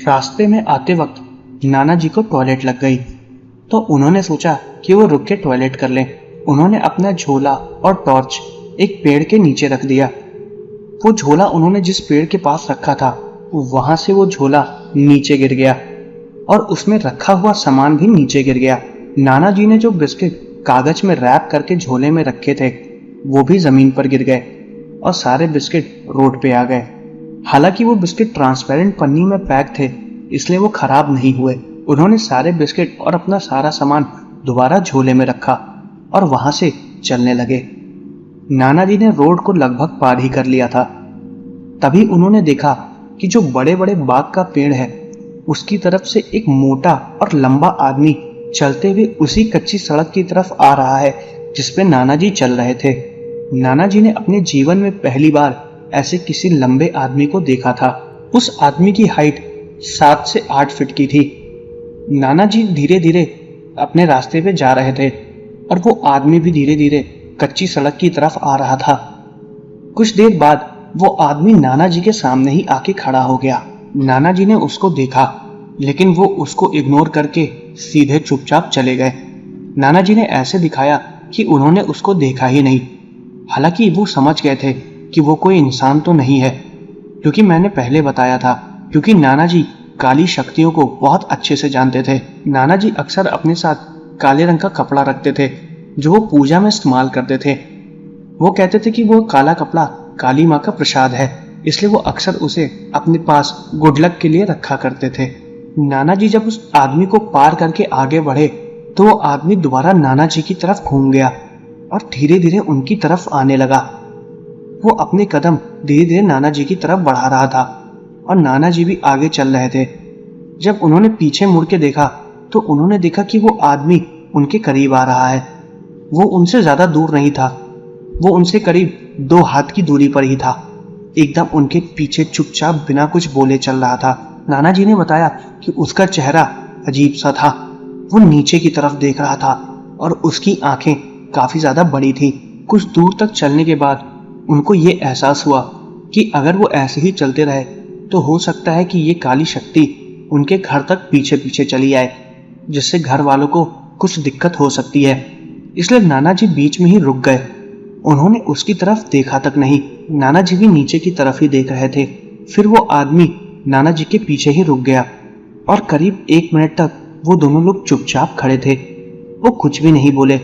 रास्ते में आते वक्त नाना जी को टॉयलेट लग गई, तो उन्होंने सोचा कि वो रुक के टॉयलेट कर लें। उन्होंने अपना झोला और टॉर्च एक पेड़ के नीचे रख दिया। वो झोला उन्होंने जिस पेड़ के पास रखा था वहां से वो झोला नीचे गिर गया और उसमें रखा हुआ सामान भी नीचे गिर गया। नाना जी ने जो बिस्किट कागज में रैप करके झोले में रखे थे वो भी जमीन पर गिर गए और सारे बिस्किट रोड पे आ गए। हालांकि वो बिस्किट ट्रांसपेरेंट पन्नी में पैक थे, इसलिए वो खराब नहीं हुए। उन्होंने सारे बिस्किट और अपना सारा सामान दोबारा झोले में रखा और वहां से चलने लगे। नाना जी ने रोड को लगभग पार ही कर लिया था। तभी उन्होंने देखा कि जो बड़े बड़े बाग का पेड़ है उसकी तरफ से एक मोटा और लंबा आदमी चलते हुए उसी कच्ची सड़क की तरफ आ रहा है जिस पे नाना जी चल रहे थे। नाना जी ने अपने जीवन में पहली बार ऐसे किसी लंबे आदमी को देखा था। उस आदमी की हाइट 7 से 8 फीट की थी। नाना जी धीरे धीरे अपने रास्ते पे जा रहे थे और वो आदमी भी धीरे धीरे कच्ची सड़क की तरफ आ रहा था। कुछ देर बाद वो आदमी नाना जी के सामने ही आके खड़ा हो गया। नाना जी ने उसको देखा लेकिन वो उसको इग्नोर करके सीधे चुपचाप चले गए। नाना जी ने ऐसे दिखाया कि उन्होंने उसको देखा ही नहीं। हालांकि वो समझ गए थे कि वो कोई इंसान तो नहीं है, क्योंकि मैंने पहले बताया था, क्योंकि नाना जी काली शक्तियों को बहुत अच्छे से जानते थे। नाना जी अक्सर अपने साथ काले रंग का कपड़ा रखते थे जो वो पूजा में इस्तेमाल करते थे। वो कहते थे कि वो काला कपड़ा काली माँ का प्रसाद है, इसलिए वो अक्सर उसे अपने पास गुड लक के लिए रखा करते थे। नाना जी जब उस आदमी को पार करके आगे बढ़े तो वो आदमी दोबारा नाना जी की तरफ घूम गया और धीरे धीरे उनकी तरफ आने लगा। वो अपने कदम धीरे धीरे नाना जी की तरफ बढ़ा रहा था और नाना जी भी आगे चल रहे थे। जब उन्होंने पीछे मुड़ के देखा तो उन्होंने देखा कि वो आदमी उनके करीब आ रहा है। वो उनसे ज्यादा दूर नहीं था, वो उनसे करीब 2 हाथ की दूरी पर ही था। एकदम उनके पीछे चुपचाप बिना कुछ बोले चल रहा था। नाना जी ने बताया कि उसका चेहरा अजीब सा था। वो नीचे की तरफ देख रहा था और उसकी आंखें काफी ज्यादा बड़ी थी। कुछ दूर तक चलने के बाद उनको ये एहसास हुआ कि अगर वो ऐसे ही चलते रहे तो हो सकता है कि ये काली शक्ति उनके घर तक पीछे पीछे चली आए, जिससे घर वालों को कुछ दिक्कत हो सकती है। इसलिए नाना जी बीच में ही रुक गए। उन्होंने उसकी तरफ देखा तक नहीं। नाना जी भी नीचे की तरफ ही देख रहे थे। फिर वो आदमी नाना जी के पीछे ही रुक गया और करीब 1 मिनट तक वो दोनों लोग चुपचाप खड़े थे। वो कुछ भी नहीं बोले।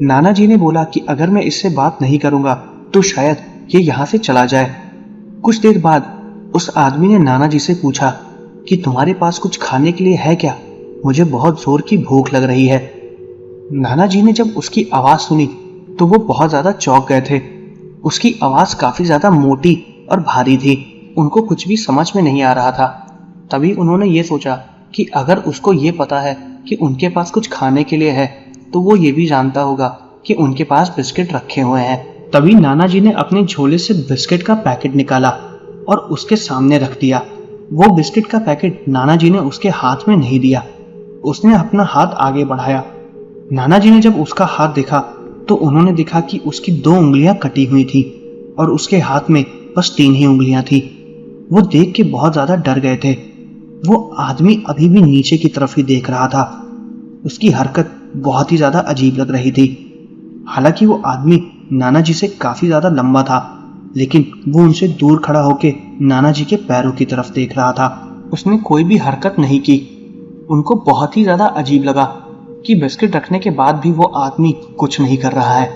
नाना जी ने बोला कि अगर मैं इससे बात नहीं करूंगा तो शायद ये यहाँ से चला जाए। कुछ देर बाद उस आदमी ने नाना जी से पूछा कि तुम्हारे पास कुछ खाने के लिए है क्या? मुझे बहुत जोर की भूख लग रही है। नाना जी ने जब उसकी आवाज सुनी तो वो बहुत ज्यादा चौंक गए थे। उसकी आवाज काफी ज्यादा मोटी और भारी थी। उनको कुछ भी समझ में नहीं आ रहा था। तभी उन्होंने ये सोचा कि अगर उसको ये पता है कि उनके पास कुछ खाने के लिए है तो वो ये भी जानता होगा कि उनके पास बिस्किट रखे हुए हैं। तभी नाना जी ने अपने झोले से बिस्किट का पैकेट निकाला और उसके सामने रख दिया। वो बिस्किट का पैकेट नाना जी ने उसके हाथ में नहीं दिया। उसने अपना हाथ आगे बढ़ाया। नाना जी ने जब उसका हाथ देखा तो उन्होंने देखा कि उसकी 2 उंगलियां कटी हुई थी और उसके हाथ में बस 3 ही उंगलियां थी। वो देख के बहुत ज्यादा डर गए थे। वो आदमी अभी भी नीचे की तरफ ही देख रहा था। उसकी हरकत बहुत ही ज्यादा अजीब लग रही थी। हालांकि वो आदमी नाना जी से काफी ज्यादा लंबा था, लेकिन वो उनसे दूर खड़ा होके नाना जी के पैरों की तरफ देख रहा था। उसने कोई भी हरकत नहीं की। उनको बहुत ही ज्यादा अजीब लगा कि बिस्किट रखने के बाद भी वो आदमी कुछ नहीं कर रहा है।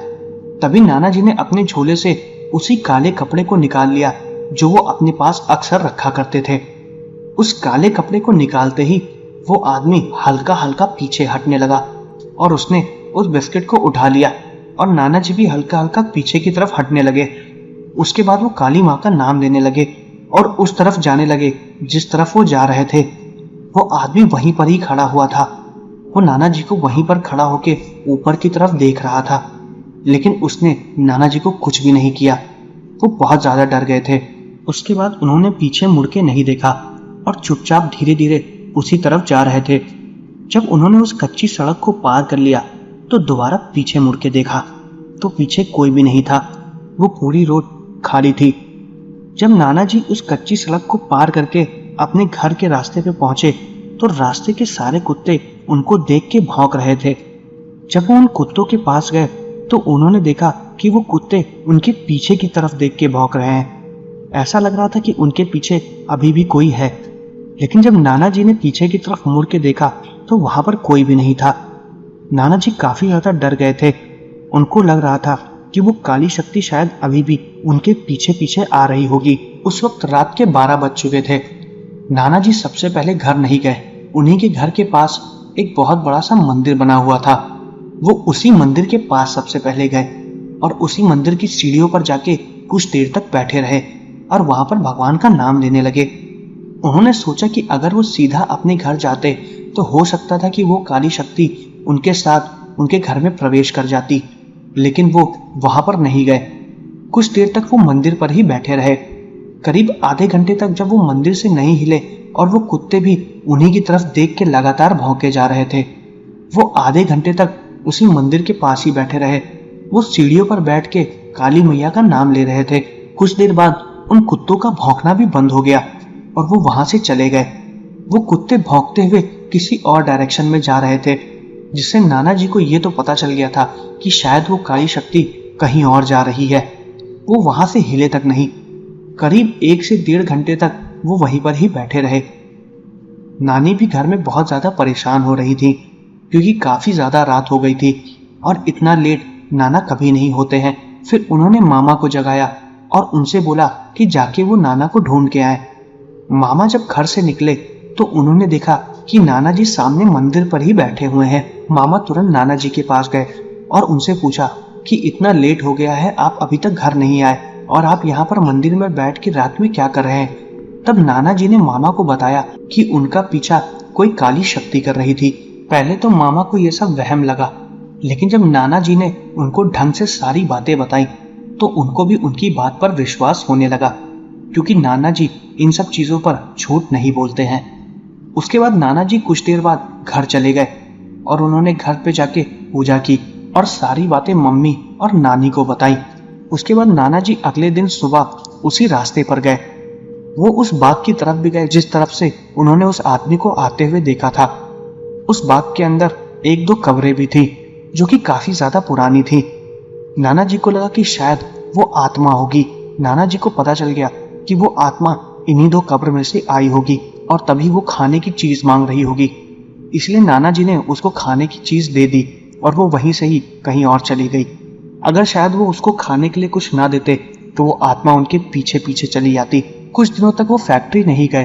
तभी नाना जी ने अपने झोले से उसी काले कपड़े को निकाल लिया जो वो अपने पास अक्सर रखा करते थे। उस काले कपड़े को निकालते ही वो आदमी हल्का हल्का पीछे हटने लगा और उसने उस बिस्किट को उठा लिया और नाना जी भी हल्का हल्का पीछे की तरफ हटने लगे। उसके बाद वो काली माँ का नाम लेने लगे और उस तरफ जाने लगे जिस तरफ वो जा रहे थे। वो आदमी वहीं पर ही खड़ा हुआ था। वो नाना जी को वहीं पर खड़ा होके ऊपर की तरफ देख रहा था, लेकिन उसने नाना जी को कुछ भी नहीं किया। वो बहुत ज्यादा डर गए थे। उसके बाद उन्होंने पीछे मुड़ के नहीं देखा और चुपचाप धीरे धीरे उसी तरफ जा रहे थे। जब उन्होंने उस कच्ची सड़क को पार कर लिया तो दोबारा पीछे मुड़ के देखा तो पीछे कोई भी नहीं था। वो पूरी रोड खाली थी। जब नाना जी उस कच्ची सड़क को पार करके अपने घर के रास्ते पे पहुंचे तो रास्ते के सारे कुत्ते उनको देख के भौंक रहे थे। जब वो उन कुत्तों के पास गए तो उन्होंने देखा कि वो कुत्ते उनके पीछे की तरफ देख के भौंक रहे हैं। ऐसा लग रहा था कि उनके पीछे अभी भी कोई है। लेकिन जब नाना जी ने पीछे की तरफ मुड़ के देखा तो वहां पर कोई भी नहीं था। नाना जी काफी ज्यादा डर गए थे। उनको लग रहा था कि वो काली शक्ति शायद अभी भी उनके पीछे पीछे आ रही होगी। उस वक्त रात के 12 बज चुके थे। नाना जी सबसे पहले घर नहीं गए। उन्हीं के घर के पास एक बहुत बड़ा सा मंदिर बना हुआ था। वो उसी मंदिर के पास सबसे पहले गए और उसी मंदिर की सीढ़ियों पर जाके कुछ देर तक बैठे रहे और वहां पर भगवान का नाम लेने लगे। उन्होंने सोचा कि अगर वो सीधा अपने घर जाते तो हो सकता था कि वो काली शक्ति उनके साथ उनके घर में प्रवेश कर जाती, लेकिन वो वहां पर नहीं गए। कुछ देर तक वो मंदिर पर ही बैठे रहे। करीब आधे घंटे तक जब वो मंदिर से नहीं हिले और वो कुत्ते भी उन्हीं की तरफ देख के लगातार भौंके जा रहे थे, वो आधे घंटे तक उसी मंदिर के पास ही बैठे रहे। वो सीढ़ियों पर बैठ के काली मैया का नाम ले रहे थे। कुछ देर बाद उन कुत्तों का भौंकना भी बंद हो गया और वो वहां से चले गए। वो कुत्ते भौंकते हुए किसी और डायरेक्शन में जा रहे थे, जिससे नाना जी को ये तो पता चल गया था कि शायद वो काली शक्ति कहीं और जा रही है। वो वहां से हिले तक नहीं। करीब 1 से 1.5 घंटे तक वो वहीं पर ही बैठे रहे। नानी भी घर में बहुत ज्यादा परेशान हो रही थी, क्योंकि काफी ज्यादा रात हो गई थी और इतना लेट नाना कभी नहीं होते हैं। फिर उन्होंने मामा को जगाया और उनसे बोला कि जाके वो नाना को ढूंढ के आए। मामा जब घर से निकले तो उन्होंने देखा कि नाना जी सामने मंदिर पर ही बैठे हुए हैं। मामा तुरंत नाना जी के पास गए और उनसे पूछा कि इतना लेट हो गया है, आप अभी तक घर नहीं आए और आप यहाँ पर मंदिर में बैठ के रात में क्या कर रहे हैं। तब नाना जी ने मामा को बताया कि उनका पीछा कोई काली शक्ति कर रही थी। पहले तो मामा को यह सब वहम लगा, लेकिन जब नाना जी ने उनको ढंग से सारी बातें बताई तो उनको भी उनकी बात पर विश्वास होने लगा, क्योंकि नाना जी इन सब चीजों पर झूठ नहीं बोलते हैं। उसके बाद नाना जी कुछ देर बाद घर चले गए और उन्होंने घर पे जाके पूजा की और सारी बातें मम्मी और नानी को बताई। उसके बाद नाना जी अगले दिन सुबह उसी रास्ते पर गए। वो उस बाग की तरफ भी गए जिस तरफ से उन्होंने उस आदमी को आते हुए देखा था। उस बाग के अंदर 1-2 कब्रें भी थी जो कि काफी ज्यादा पुरानी थी। नाना जी को लगा कि शायद वो आत्मा होगी। नाना जी को पता चल गया कि वो आत्मा इन्हीं 2 कब्र में से आई होगी और तभी वो खाने की चीज मांग रही होगी। इसलिए नाना जी ने उसको खाने की चीज दे दी और वो वहीं से ही कहीं और चली गई। अगर शायद वो उसको खाने के लिए कुछ ना देते तो वो आत्मा उनके पीछे पीछे चली जाती। कुछ दिनों तक वो फैक्ट्री नहीं गए।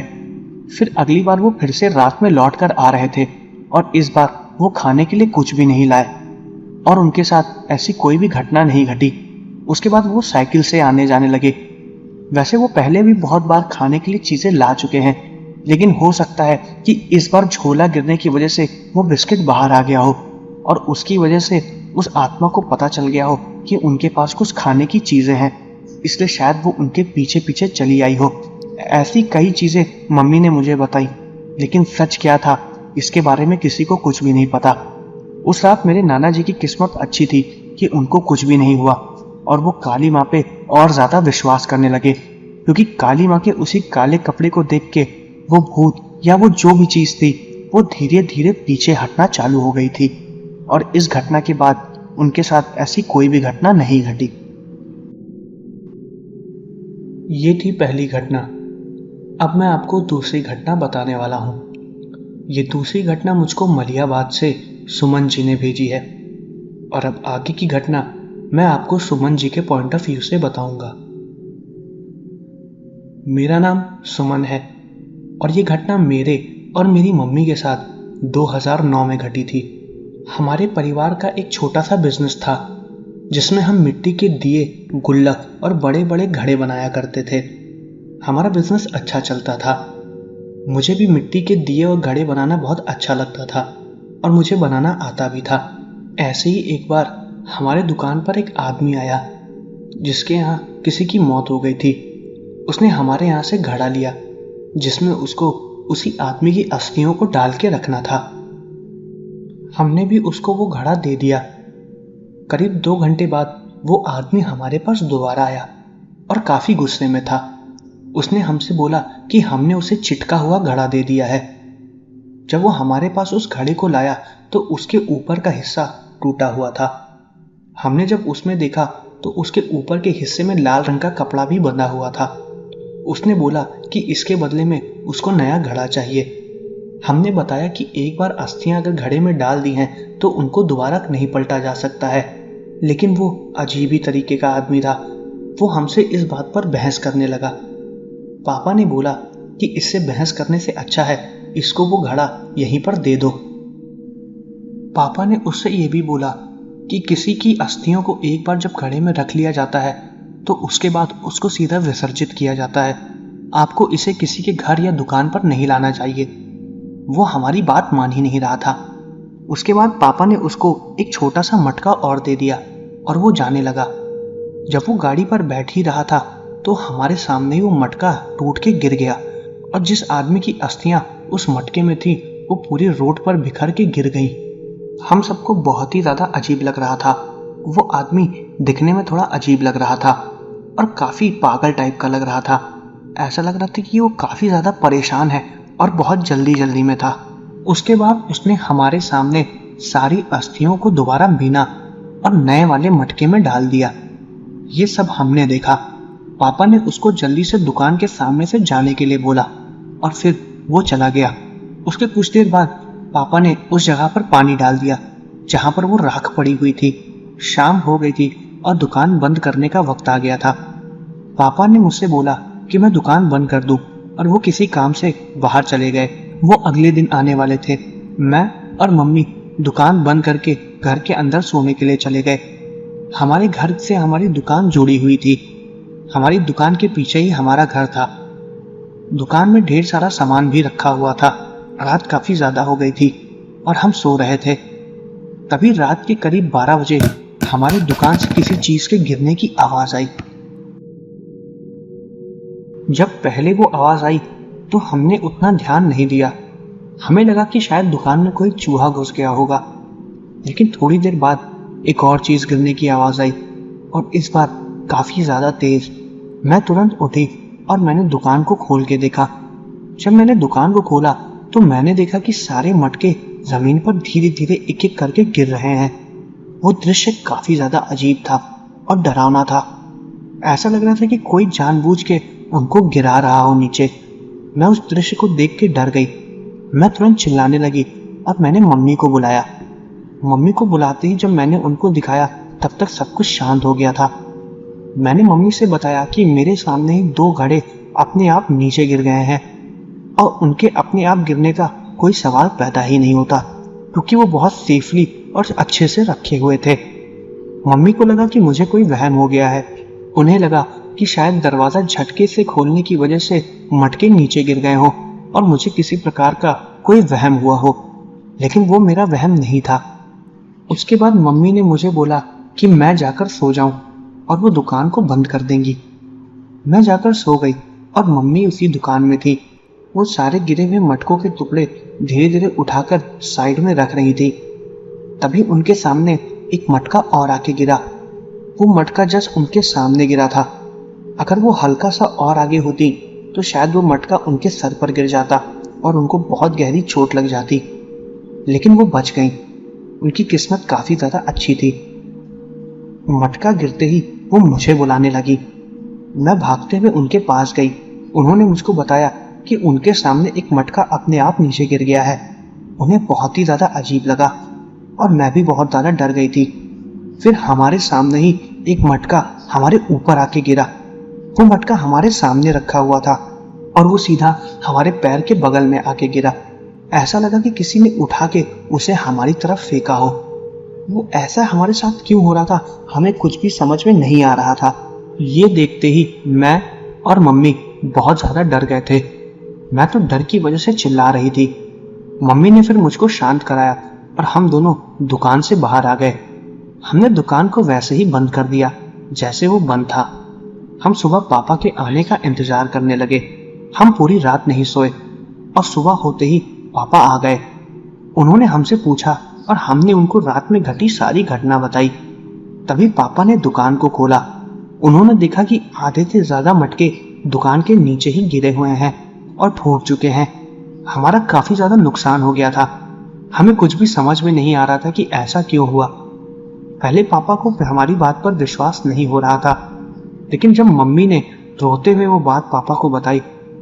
फिर अगली बार वो फिर से रात में लौट कर आ रहे थे और इस बार वो खाने के लिए कुछ भी नहीं लाए और उनके साथ ऐसी कोई भी घटना नहीं घटी। उसके बाद वो साइकिल से आने जाने लगे। वैसे वो पहले भी बहुत बार खाने के लिए चीजें ला चुके हैं, लेकिन हो सकता है कि इस बार झोला गिरने की वजह से वो बिस्किट बाहर आ गया हो और उसकी वजह से उस आत्मा को पता चल गया हो कि उनके पास कुछ खाने की चीजें हैं, इसलिए शायद वो उनके पीछे पीछे चली आई हो। ऐसी कई चीजें मम्मी ने मुझे बताई, लेकिन सच क्या था इसके बारे में किसी को कुछ भी नहीं पता। उस रात मेरे नाना जी की किस्मत अच्छी थी कि उनको कुछ भी नहीं हुआ और वो काली माँ पे और ज्यादा विश्वास करने लगे, क्योंकि काली माँ के उसी काले कपड़े को देख के वो भूत या वो जो भी चीज थी वो धीरे धीरे पीछे हटना चालू हो गई थी। और इस घटना के बाद उनके साथ ऐसी कोई भी घटना नहीं घटी। ये थी पहली घटना। अब मैं आपको दूसरी घटना बताने वाला हूँ। ये दूसरी घटना मुझको मलियाबाद से सुमन जी ने भेजी है और अब आगे की घटना मैं आपको सुमन जी के पॉइंट ऑफ व्यू से बताऊंगा। मेरा नाम सुमन है और ये घटना मेरे और मेरी मम्मी के साथ 2009 में घटी थी। हमारे परिवार का एक छोटा सा बिजनेस था जिसमें हम मिट्टी के दिए, गुल्लक और बड़े बड़े घड़े बनाया करते थे। हमारा बिजनेस अच्छा चलता था। मुझे भी मिट्टी के दिए और घड़े बनाना बहुत अच्छा लगता था और मुझे बनाना आता भी था। ऐसे ही एक बार हमारे दुकान पर एक आदमी आया जिसके यहाँ किसी की मौत हो गई थी। उसने हमारे यहाँ से घड़ा लिया जिसमें उसको उसी आदमी की अस्थियों को डाल के रखना था। हमने भी उसको वो घड़ा दे दिया। करीब 2 घंटे बाद वो आदमी हमारे पास दोबारा आया और काफी गुस्से में था। उसने हमसे बोला कि हमने उसे चिटका हुआ घड़ा दे दिया है। जब वो हमारे पास उस घड़े को लाया तो उसके ऊपर का हिस्सा टूटा हुआ था। हमने जब उसमें देखा तो उसके ऊपर के हिस्से में लाल रंग का कपड़ा भी बंधा हुआ था। उसने बोला कि इसके बदले में उसको नया घड़ा चाहिए। हमने बताया कि एक बार अस्थियां अगर घड़े में डाल दी हैं तो उनको दोबारा नहीं पलटा जा सकता है, लेकिन वो अजीब ही तरीके का आदमी था। वो हमसे इस बात पर बहस करने लगा। पापा ने बोला कि इससे बहस करने से अच्छा है इसको वो घड़ा यहीं पर दे दो। पापा ने उससे ये भी बोला कि किसी की अस्थियों को एक बार जब घड़े में रख लिया जाता है तो उसके बाद उसको सीधा विसर्जित किया जाता है। आपको इसे किसी के घर या दुकान पर नहीं लाना चाहिए। वो हमारी बात मान ही नहीं रहा था। उसके बाद पापा ने उसको एक छोटा सा मटका और दे दिया और वो जाने लगा। जब वो गाड़ी पर बैठ ही रहा था तो हमारे सामने ही वो मटका टूट के गिर गया और जिस आदमी की अस्थियां उस मटके में थी वो पूरी रोड पर बिखर के गिर गई। हम सबको बहुत ही ज्यादा अजीब लग रहा था। वो आदमी दिखने में थोड़ा अजीब लग रहा था और काफी पागल टाइप का लग रहा था। ऐसा लग रहा था कि वो काफी ज्यादा परेशान है और बहुत जल्दी जल्दी में था। उसके बाद उसने हमारे सामने सारी अस्थियों को दोबारा बीना और नए वाले मटके में डाल दिया। ये सब हमने देखा। पापा ने उसको जल्दी से दुकान के सामने से जाने के लिए बोला और फिर वो चला गया। उसके कुछ देर बाद पापा ने उस जगह पर पानी डाल दिया जहां पर वो राख पड़ी हुई थी। शाम हो गई थी और दुकान बंद करने का वक्त आ गया था। पापा ने मुझसे बोला कि मैं दुकान बंद कर दूं और वो किसी काम से बाहर चले गए। वो अगले दिन आने वाले थे। मैं और मम्मी दुकान बंद करके घर के अंदर सोने के लिए चले गए। हमारे घर से हमारी दुकान जुड़ी हुई थी। हमारी दुकान के पीछे ही हमारा घर था। दुकान में ढेर सारा सामान भी रखा हुआ था। रात काफी ज्यादा हो गई थी और हम सो रहे थे। तभी रात के करीब 12 बजे हमारी दुकान से किसी चीज के गिरने की आवाज आई। जब पहले वो आवाज आई तो हमने उतना ध्यान नहीं दिया। हमें लगा कि शायद दुकान में कोई चूहा घुस गया होगा। लेकिन थोड़ी देर बाद एक और चीज गिरने की आवाज आई और इस बार काफी ज्यादा तेज। मैं तुरंत उठी और मैंने दुकान को खोल के देखा। जब मैंने दुकान को खोला तो मैंने देखा कि सारे मटके जमीन पर धीरे धीरे एक एक करके गिर रहे हैं। वो दृश्य काफी ज्यादा अजीब था और डरावना था। ऐसा लग रहा था कि कोई जानबूझ के उनको गिरा रहा हो नीचे। मैं उस दृश्य को देख के डर गई। मैं तुरंत चिल्लाने लगी और मैंने मम्मी को बुलाया। मम्मी को बुलाते ही जब मैंने उनको दिखाया तब तक सब कुछ शांत हो गया था। मैंने मम्मी से बताया कि मेरे सामने ही 2 घड़े अपने आप नीचे गिर गए हैं और उनके अपने आप गिरने का कोई सवाल पैदा ही नहीं होता क्योंकि वो बहुत सेफली और अच्छे से रखे हुए थे। मम्मी को लगा कि मुझे कोई वहम हो गया है। उन्हें लगा कि शायद दरवाजा झटके से खोलने की वजह से मटके नीचे गिर गए हो और मुझे किसी प्रकार का कोई वहम हुआ हो। लेकिन वो मेरा वहम नहीं था। उसके बाद मम्मी ने मुझे बोला कि मैं जाकर सो जाऊं और वो दुकान को बंद कर देंगी। मैं जाकर सो गई और मम्मी उसी दुकान में थी। वो सारे गिरे हुए मटकों के टुकड़े धीरे धीरे उठाकर साइड में रख रही थी। तभी उनके सामने एक मटका और आके गिरा। वो मटका जस्ट उनके सामने गिरा था। अगर वो हल्का सा और आगे होती तो शायद वो मटका उनके सर पर गिर जाता और उनको बहुत गहरी चोट लग जाती। लेकिन वो बच गई। उनकी किस्मत काफी ज्यादा अच्छी थी। मटका गिरते ही वो मुझे बुलाने लगी। मैं भागते हुए उनके पास गई। उन्होंने मुझको बताया कि उनके सामने एक मटका अपने आप नीचे गिर गया है। उन्हें बहुत ही ज्यादा अजीब लगा और मैं भी बहुत ज्यादा डर गई थी। फिर हमारे सामने ही एक मटका हमारे ऊपर आके गिरा। वो मटका हमारे सामने रखा हुआ था और वो सीधा हमारे पैर के बगल में आके गिरा। ऐसा लगा कि किसी ने उठा के उसे हमारी तरफ फेंका हो। वो ऐसा हमारे साथ क्यों हो रहा था हमें कुछ भी समझ में नहीं आ रहा था। ये देखते ही मैं और मम्मी बहुत ज्यादा डर गए थे। मैं तो डर की वजह से चिल्ला रही थी। मम्मी ने फिर मुझको शांत कराया और हम दोनों दुकान से बाहर आ गए। हमने दुकान को वैसे ही बंद कर दिया जैसे वो बंद था। हम सुबह पापा के आने का इंतजार करने लगे। हम पूरी रात नहीं सोए और सुबह होते ही पापा आ गए। उन्होंने हमसे पूछा और हमने उनको रात में घटी सारी घटना बताई। तभी पापा ने दुकान को खोला। उन्होंने देखा कि आधे से ज्यादा मटके दुकान के नीचे ही गिरे हुए हैं और फूट चुके हैं। हमारा काफी ज्यादा नुकसान हो गया था। हमें कुछ भी समझ में नहीं आ रहा था कि ऐसा क्यों हुआ। पहले पापा को हमारी बात पर विश्वास नहीं हो रहा था, लेकिन जब मम्मी ने रोते हुए वो बात पापा को बताई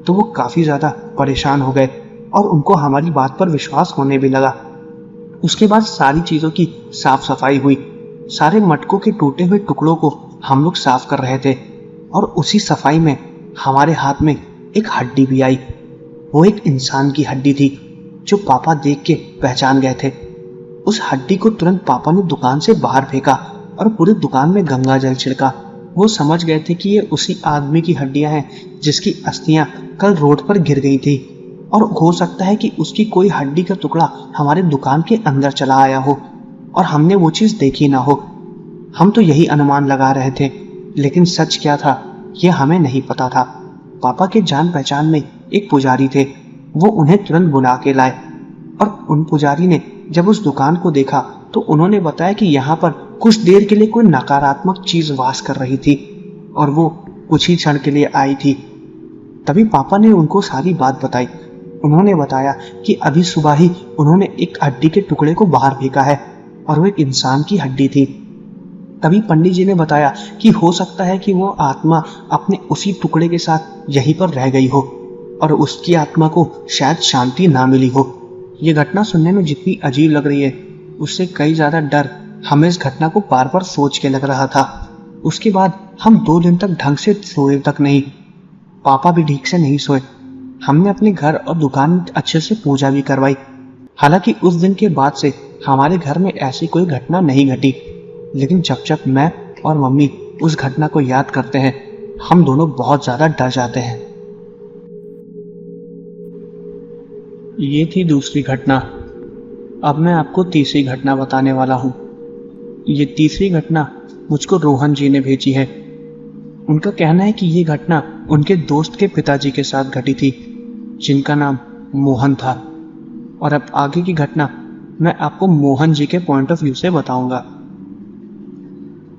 तो वो काफी ज्यादा परेशान हो गए और उनको हमारी बात पर विश्वास होने भी लगा। उसके बाद सारी चीजों की साफ सफाई हुई। सारे मटकों के टूटे हुए टुकड़ों को हम लोग साफ कर रहे थे और उसी सफाई में हमारे हाथ में एक हड्डी भी आई। वो एक इंसान की हड्डी थी जो पापा देख के पहचान गए थे। उस हड्डी को तुरंत पापा ने दुकान से बाहर फेंका और पूरी दुकान में गंगा जल छिड़का। वो समझ गए थे कि ये उसी आदमी की हड्डियां हैं जिसकी अस्थियां कल रोड पर गिर गई थी, और हो सकता है कि उसकी कोई हड्डी का टुकड़ा हमारे दुकान के अंदर चला आया हो और हमने वो चीज देखी ना हो। हम तो यही अनुमान लगा रहे थे, लेकिन सच क्या था ये हमें नहीं पता था। पापा के जान पहचान में एक पुजारी थे, वो उन्हें तुरंत बुला के लाए, और उन पुजारी ने जब उस दुकान को देखा तो उन्होंने बताया कि यहाँ पर कुछ देर के लिए कोई नकारात्मक चीज वास कर रही थी और वो कुछ ही क्षण के लिए आई थी। तभी पापा ने उनको सारी बात बताई। उन्होंने बताया कि अभी सुबह ही उन्होंने एक हड्डी के टुकड़े को बाहर फेंका है और वो एक इंसान की हड्डी थी। तभी पंडित जी ने बताया कि हो सकता है कि वो आत्मा अपने उसी टुकड़े के साथ यहीं पर रह गई हो और उसकी आत्मा को शायद शांति ना मिली हो। ये घटना सुनने में जितनी अजीब लग रही है, उससे कई ज्यादा डर हमें इस घटना को बार बार सोच के लग रहा था। उसके बाद हम 2 दिन तक ढंग से सोए तक नहीं, पापा भी ठीक से नहीं सोए। हमने अपने घर और दुकान में अच्छे से पूजा भी करवाई। हालांकि उस दिन के बाद से हमारे घर में ऐसी कोई घटना नहीं घटी, लेकिन जब जब मैं और मम्मी उस घटना को याद करते हैं, हम दोनों बहुत ज्यादा डर जाते हैं। ये थी दूसरी घटना। अब मैं आपको तीसरी घटना बताने वाला हूँ। ये तीसरी घटना मुझको रोहन जी ने भेजी है। उनका कहना है कि ये घटना उनके दोस्त के पिताजी के साथ घटी थी, जिनका नाम मोहन था। और अब आगे की घटना मैं आपको मोहन जी के पॉइंट ऑफ व्यू से बताऊंगा।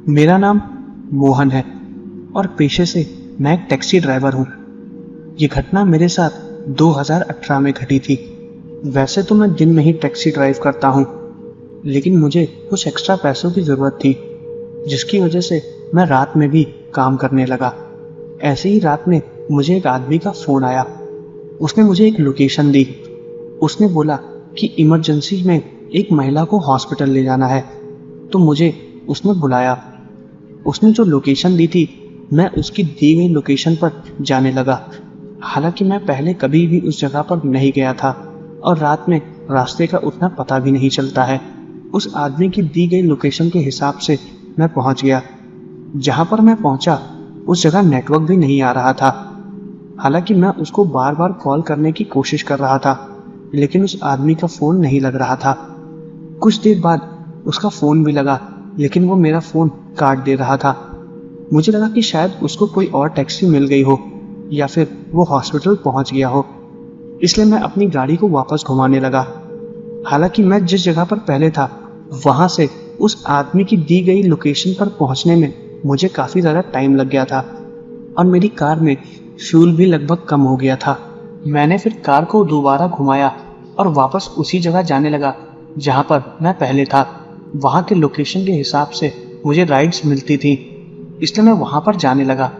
मेरा नाम मोहन है और पेशे से मैं एक टैक्सी ड्राइवर हूँ। ये घटना मेरे साथ 2018 में घटी थी। वैसे तो मैं दिन में ही टैक्सी ड्राइव करता हूँ, लेकिन मुझे कुछ एक्स्ट्रा पैसों की ज़रूरत थी, जिसकी वजह से मैं रात में भी काम करने लगा। ऐसे ही रात में मुझे एक आदमी का फ़ोन आया। उसने मुझे एक लोकेशन दी। उसने बोला कि इमरजेंसी में एक महिला को हॉस्पिटल ले जाना है, तो मुझे उसने बुलाया। उसने जो लोकेशन दी थी, मैं उसकी दी गई लोकेशन पर जाने लगा। हालांकि मैं पहले कभी भी उस जगह पर नहीं गया था और रात में रास्ते का उतना पता भी नहीं चलता है। उस आदमी की दी गई लोकेशन के हिसाब से मैं पहुंच गया। जहां पर मैं पहुंचा उस जगह नेटवर्क भी नहीं आ रहा था। हालांकि मैं उसको बार बार कॉल करने की कोशिश कर रहा था, लेकिन उस आदमी का फ़ोन नहीं लग रहा था। कुछ देर बाद उसका फ़ोन भी लगा, लेकिन वो मेरा फ़ोन काट दे रहा था। मुझे लगा कि शायद उसको कोई और टैक्सी मिल गई हो या फिर वो हॉस्पिटल पहुंच गया हो, इसलिए मैं अपनी गाड़ी को वापस घुमाने लगा। हालांकि मैं जिस जगह पर पहले था वहां से उस आदमी की दी गई लोकेशन पर पहुंचने में मुझे काफ़ी ज़्यादा टाइम लग गया था और मेरी कार में फ्यूल भी लगभग कम हो गया था। मैंने फिर कार को दोबारा घुमाया और वापस उसी जगह जाने लगा जहां पर मैं पहले था। वहां के लोकेशन के हिसाब से मुझे राइड्स मिलती थी, इसलिए मैं वहां पर जाने लगा।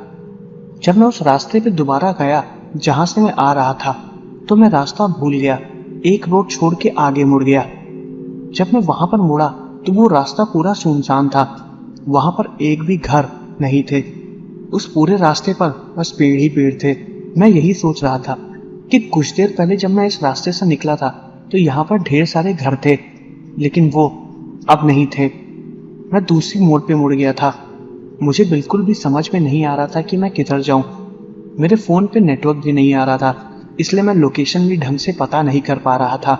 जब मैं उस रास्ते पे दोबारा गया जहां से मैं आ रहा था, तो मैं रास्ता भूल गया, एक रोड छोड़ के आगे मुड़ गया। जब मैं वहां पर मुड़ा तो वो रास्ता पूरा सुनसान था। वहां पर एक भी घर नहीं थे। उस पूरे रास्ते पर बस पेड़ ही पेड़ थे। मैं यही सोच रहा था कि कुछ देर पहले जब मैं इस रास्ते से निकला था तो यहाँ पर ढेर सारे घर थे, लेकिन वो अब नहीं थे। मैं दूसरी मोड़ पे मुड़ गया था। मुझे बिल्कुल भी समझ में नहीं आ रहा था कि मैं किधर जाऊं। मेरे फ़ोन पे नेटवर्क भी नहीं आ रहा था, इसलिए मैं लोकेशन भी ढंग से पता नहीं कर पा रहा था।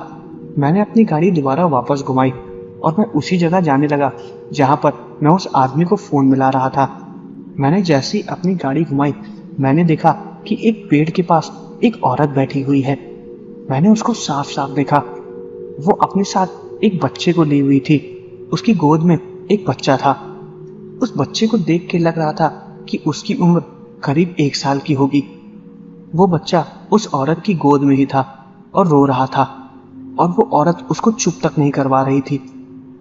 मैंने अपनी गाड़ी दोबारा वापस घुमाई और मैं उसी जगह जाने लगा जहाँ पर मैं उस आदमी को फ़ोन मिला रहा था। मैंने जैसी अपनी गाड़ी घुमाई, मैंने देखा कि एक पेड़ के पास एक औरत बैठी हुई है। मैंने उसको साफ साफ देखा। वो अपने साथ एक बच्चे को ली हुई थी। उसकी गोद में एक बच्चा था। उस बच्चे को देख के लग रहा था कि उसकी उम्र करीब 1 साल की होगी। वो बच्चा उस औरत की गोद में ही था और रो रहा था, और वो औरत उसको चुप तक नहीं करवा रही थी।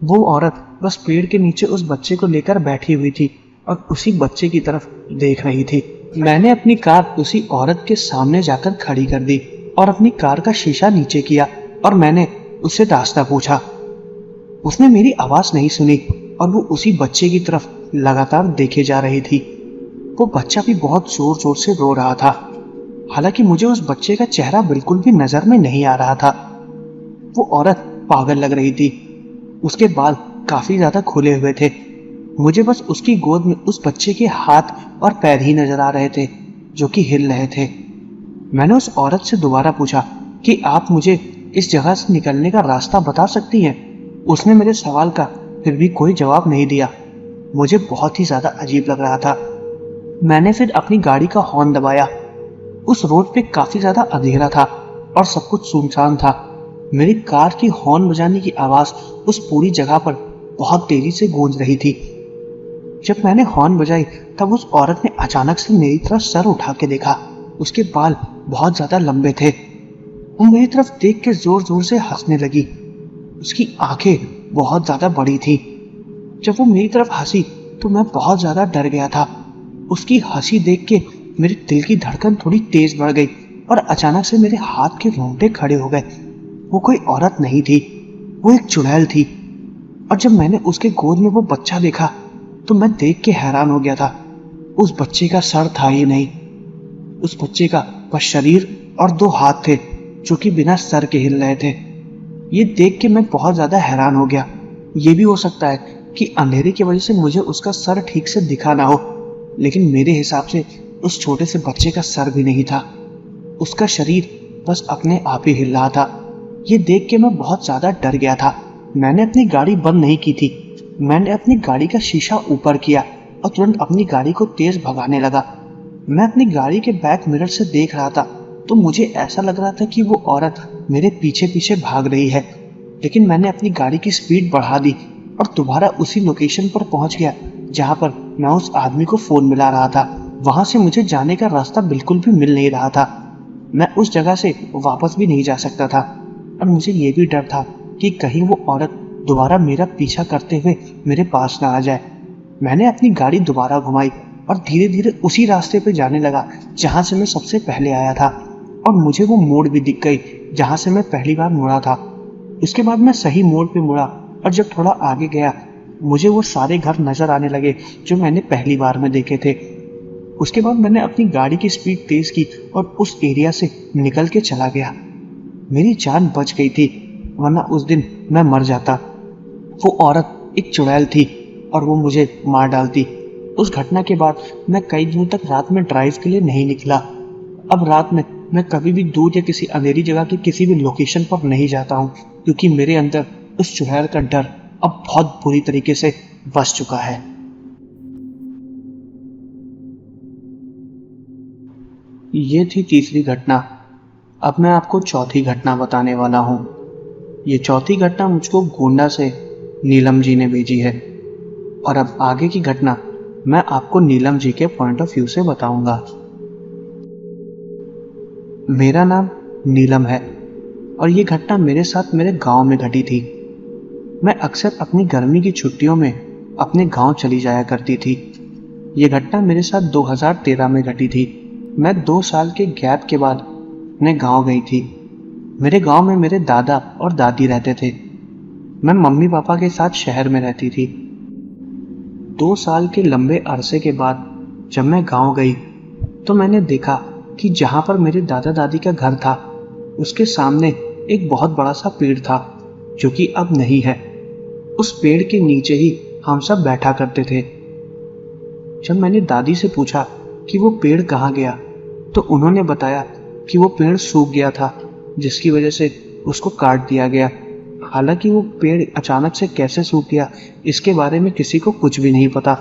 वो औरत बस पेड़ के नीचे उस बच्चे को लेकर बैठी हुई थी और उसी बच्चे की तरफ देख रही थी। मैंने अपनी कार उसी औरत के सामने जाकर खड़ी कर दी और अपनी कार का शीशा नीचे किया और मैंने उससे रास्ता पूछा। उसने मेरी आवाज नहीं सुनी और वो उसी बच्चे की तरफ लगातार देखे जा रही थी। वो बच्चा भी बहुत जोर जोर से रो रहा था। हालांकि मुझे उस बच्चे का चेहरा बिल्कुल भी नजर में नहीं आ रहा था। वो औरत पागल लग रही थी। उसके बाल काफी ज्यादा खुले हुए थे। मुझे बस उसकी गोद में उस बच्चे के हाथ और पैर ही नजर आ रहे थे जो कि हिल रहे थे। मैंने उस औरत से दोबारा पूछा कि आप मुझे इस जगह से निकलने का रास्ता बता सकती हैं? उसने मेरे सवाल का फिर भी कोई जवाब नहीं दिया। मुझे बहुत ही ज्यादा अजीब लग रहा था। मैंने फिर अपनी गाड़ी का हॉर्न दबाया। उस रोड पे काफी ज्यादा अंधेरा था और सब कुछ सुनसान था। मेरी कार की हॉर्न बजाने की आवाज उस पूरी जगह पर बहुत तेजी से गूंज रही थी। जब मैंने हॉर्न बजाई तब उस औरत ने अचानक से मेरी तरफ सर उठा के देखा। उसके बाल बहुत ज्यादा लंबे थे। वो मेरी तरफ देख के जोर जोर से हंसने लगी। उसकी आंखें बहुत ज्यादा बड़ी थी। जब वो मेरी तरफ हंसी तो मैं बहुत ज्यादा डर गया था। उसकी हंसी देख के मेरे दिल की धड़कन थोड़ी तेज बढ़ गई और अचानक से मेरे हाथ के रोंगटे खड़े हो गए। वो कोई औरत नहीं थी, वो एक चुड़ैल थी। और जब मैंने उसके गोद में वो बच्चा देखा तो मैं देख के हैरान हो गया था। उस बच्चे का सर था ही नहीं, उस बच्चे का बस शरीर और 2 हाथ थे जो कि बिना सर के हिल रहे थे। ये देख के मैं बहुत ज्यादा हैरान हो गया। ये भी हो सकता है कि अंधेरे की वजह से मुझे उसका सर ठीक से दिखा ना हो, लेकिन मेरे हिसाब से उस छोटे से बच्चे का सर भी नहीं था। उसका शरीर बस अपने आप ही हिल रहा था। ये देख के मैं बहुत ज्यादा डर गया था। मैंने अपनी गाड़ी बंद नहीं की थी। मैंने अपनी गाड़ी का शीशा ऊपर किया और तुरंत अपनी गाड़ी को तेज भगाने लगा। मैं अपनी गाड़ी के बैक मिरर से देख रहा था तो मुझे ऐसा लग रहा था कि वो औरत मेरे पीछे पीछे भाग रही है, लेकिन मैंने अपनी गाड़ी की स्पीड बढ़ा दी और दोबारा उसी लोकेशन पर पहुंच गया जहां पर मैं उस आदमी को फोन मिला रहा था। वहां से मुझे जाने का रास्ता बिल्कुल भी मिल नहीं रहा था। मैं उस जगह से वापस भी नहीं जा सकता था और मुझे ये भी डर था कि कहीं वो औरत दोबारा मेरा पीछा करते हुए मेरे पास ना आ जाए। मैंने अपनी गाड़ी दोबारा घुमाई और धीरे धीरे उसी रास्ते पे जाने लगा जहां से मैं सबसे पहले आया था, और मुझे वो मोड़ भी दिख गई जहां से मैं पहली बार मुड़ा था। उसके बाद मैं सही मोड़ पे मुड़ा और जब थोड़ा आगे गया मुझे वो सारे घर नजर आने लगे जो मैंने पहली बार में देखे थे। उसके बाद मैंने अपनी गाड़ी की स्पीड तेज की और उस एरिया से निकल के चला गया। मेरी जान बच गई थी, वरना उस दिन मैं मर जाता। वो औरत एक चुड़ैल थी और वो मुझे मार डालती। उस घटना के बाद मैं कई दिनों तक रात में ड्राइव के लिए नहीं निकला। अब रात में मैं कभी भी दूर या किसी अंधेरी जगह की किसी भी लोकेशन पर नहीं जाता हूँ, क्योंकि मेरे अंदर उस चुड़ैल का डर अब बहुत बुरी तरीके से बस चुका है। ये थी तीसरी घटना। अब मैं आपको चौथी घटना बताने वाला हूँ। ये चौथी घटना मुझको गोंडा से नीलम जी ने भेजी है, और अब आगे की घटना मैं आपको नीलम जी के पॉइंट ऑफ व्यू से बताऊंगा। मेरा नाम नीलम है और ये घटना मेरे साथ मेरे गांव में घटी थी। मैं अक्सर अपनी गर्मी की छुट्टियों में अपने गांव चली जाया करती थी। ये घटना मेरे साथ 2013 में घटी थी। मैं 2 साल के गैप के बाद अपने गांव गई थी। मेरे गांव में मेरे दादा और दादी रहते थे। मैं मम्मी पापा के साथ शहर में रहती थी। 2 साल के लंबे अरसे के बाद जब मैं गांव गई तो मैंने देखा कि जहां पर मेरे दादा दादी का घर था उसके सामने एक बहुत बड़ा सा पेड़ था जो कि अब नहीं है। उस पेड़ के नीचे ही हम सब बैठा करते थे। जब मैंने दादी से पूछा कि वो पेड़ कहाँ गया तो उन्होंने बताया कि वो पेड़ सूख गया था, जिसकी वजह से उसको काट दिया गया। हालांकि वो पेड़ अचानक से कैसे सूख गया इसके बारे में किसी को कुछ भी नहीं पता।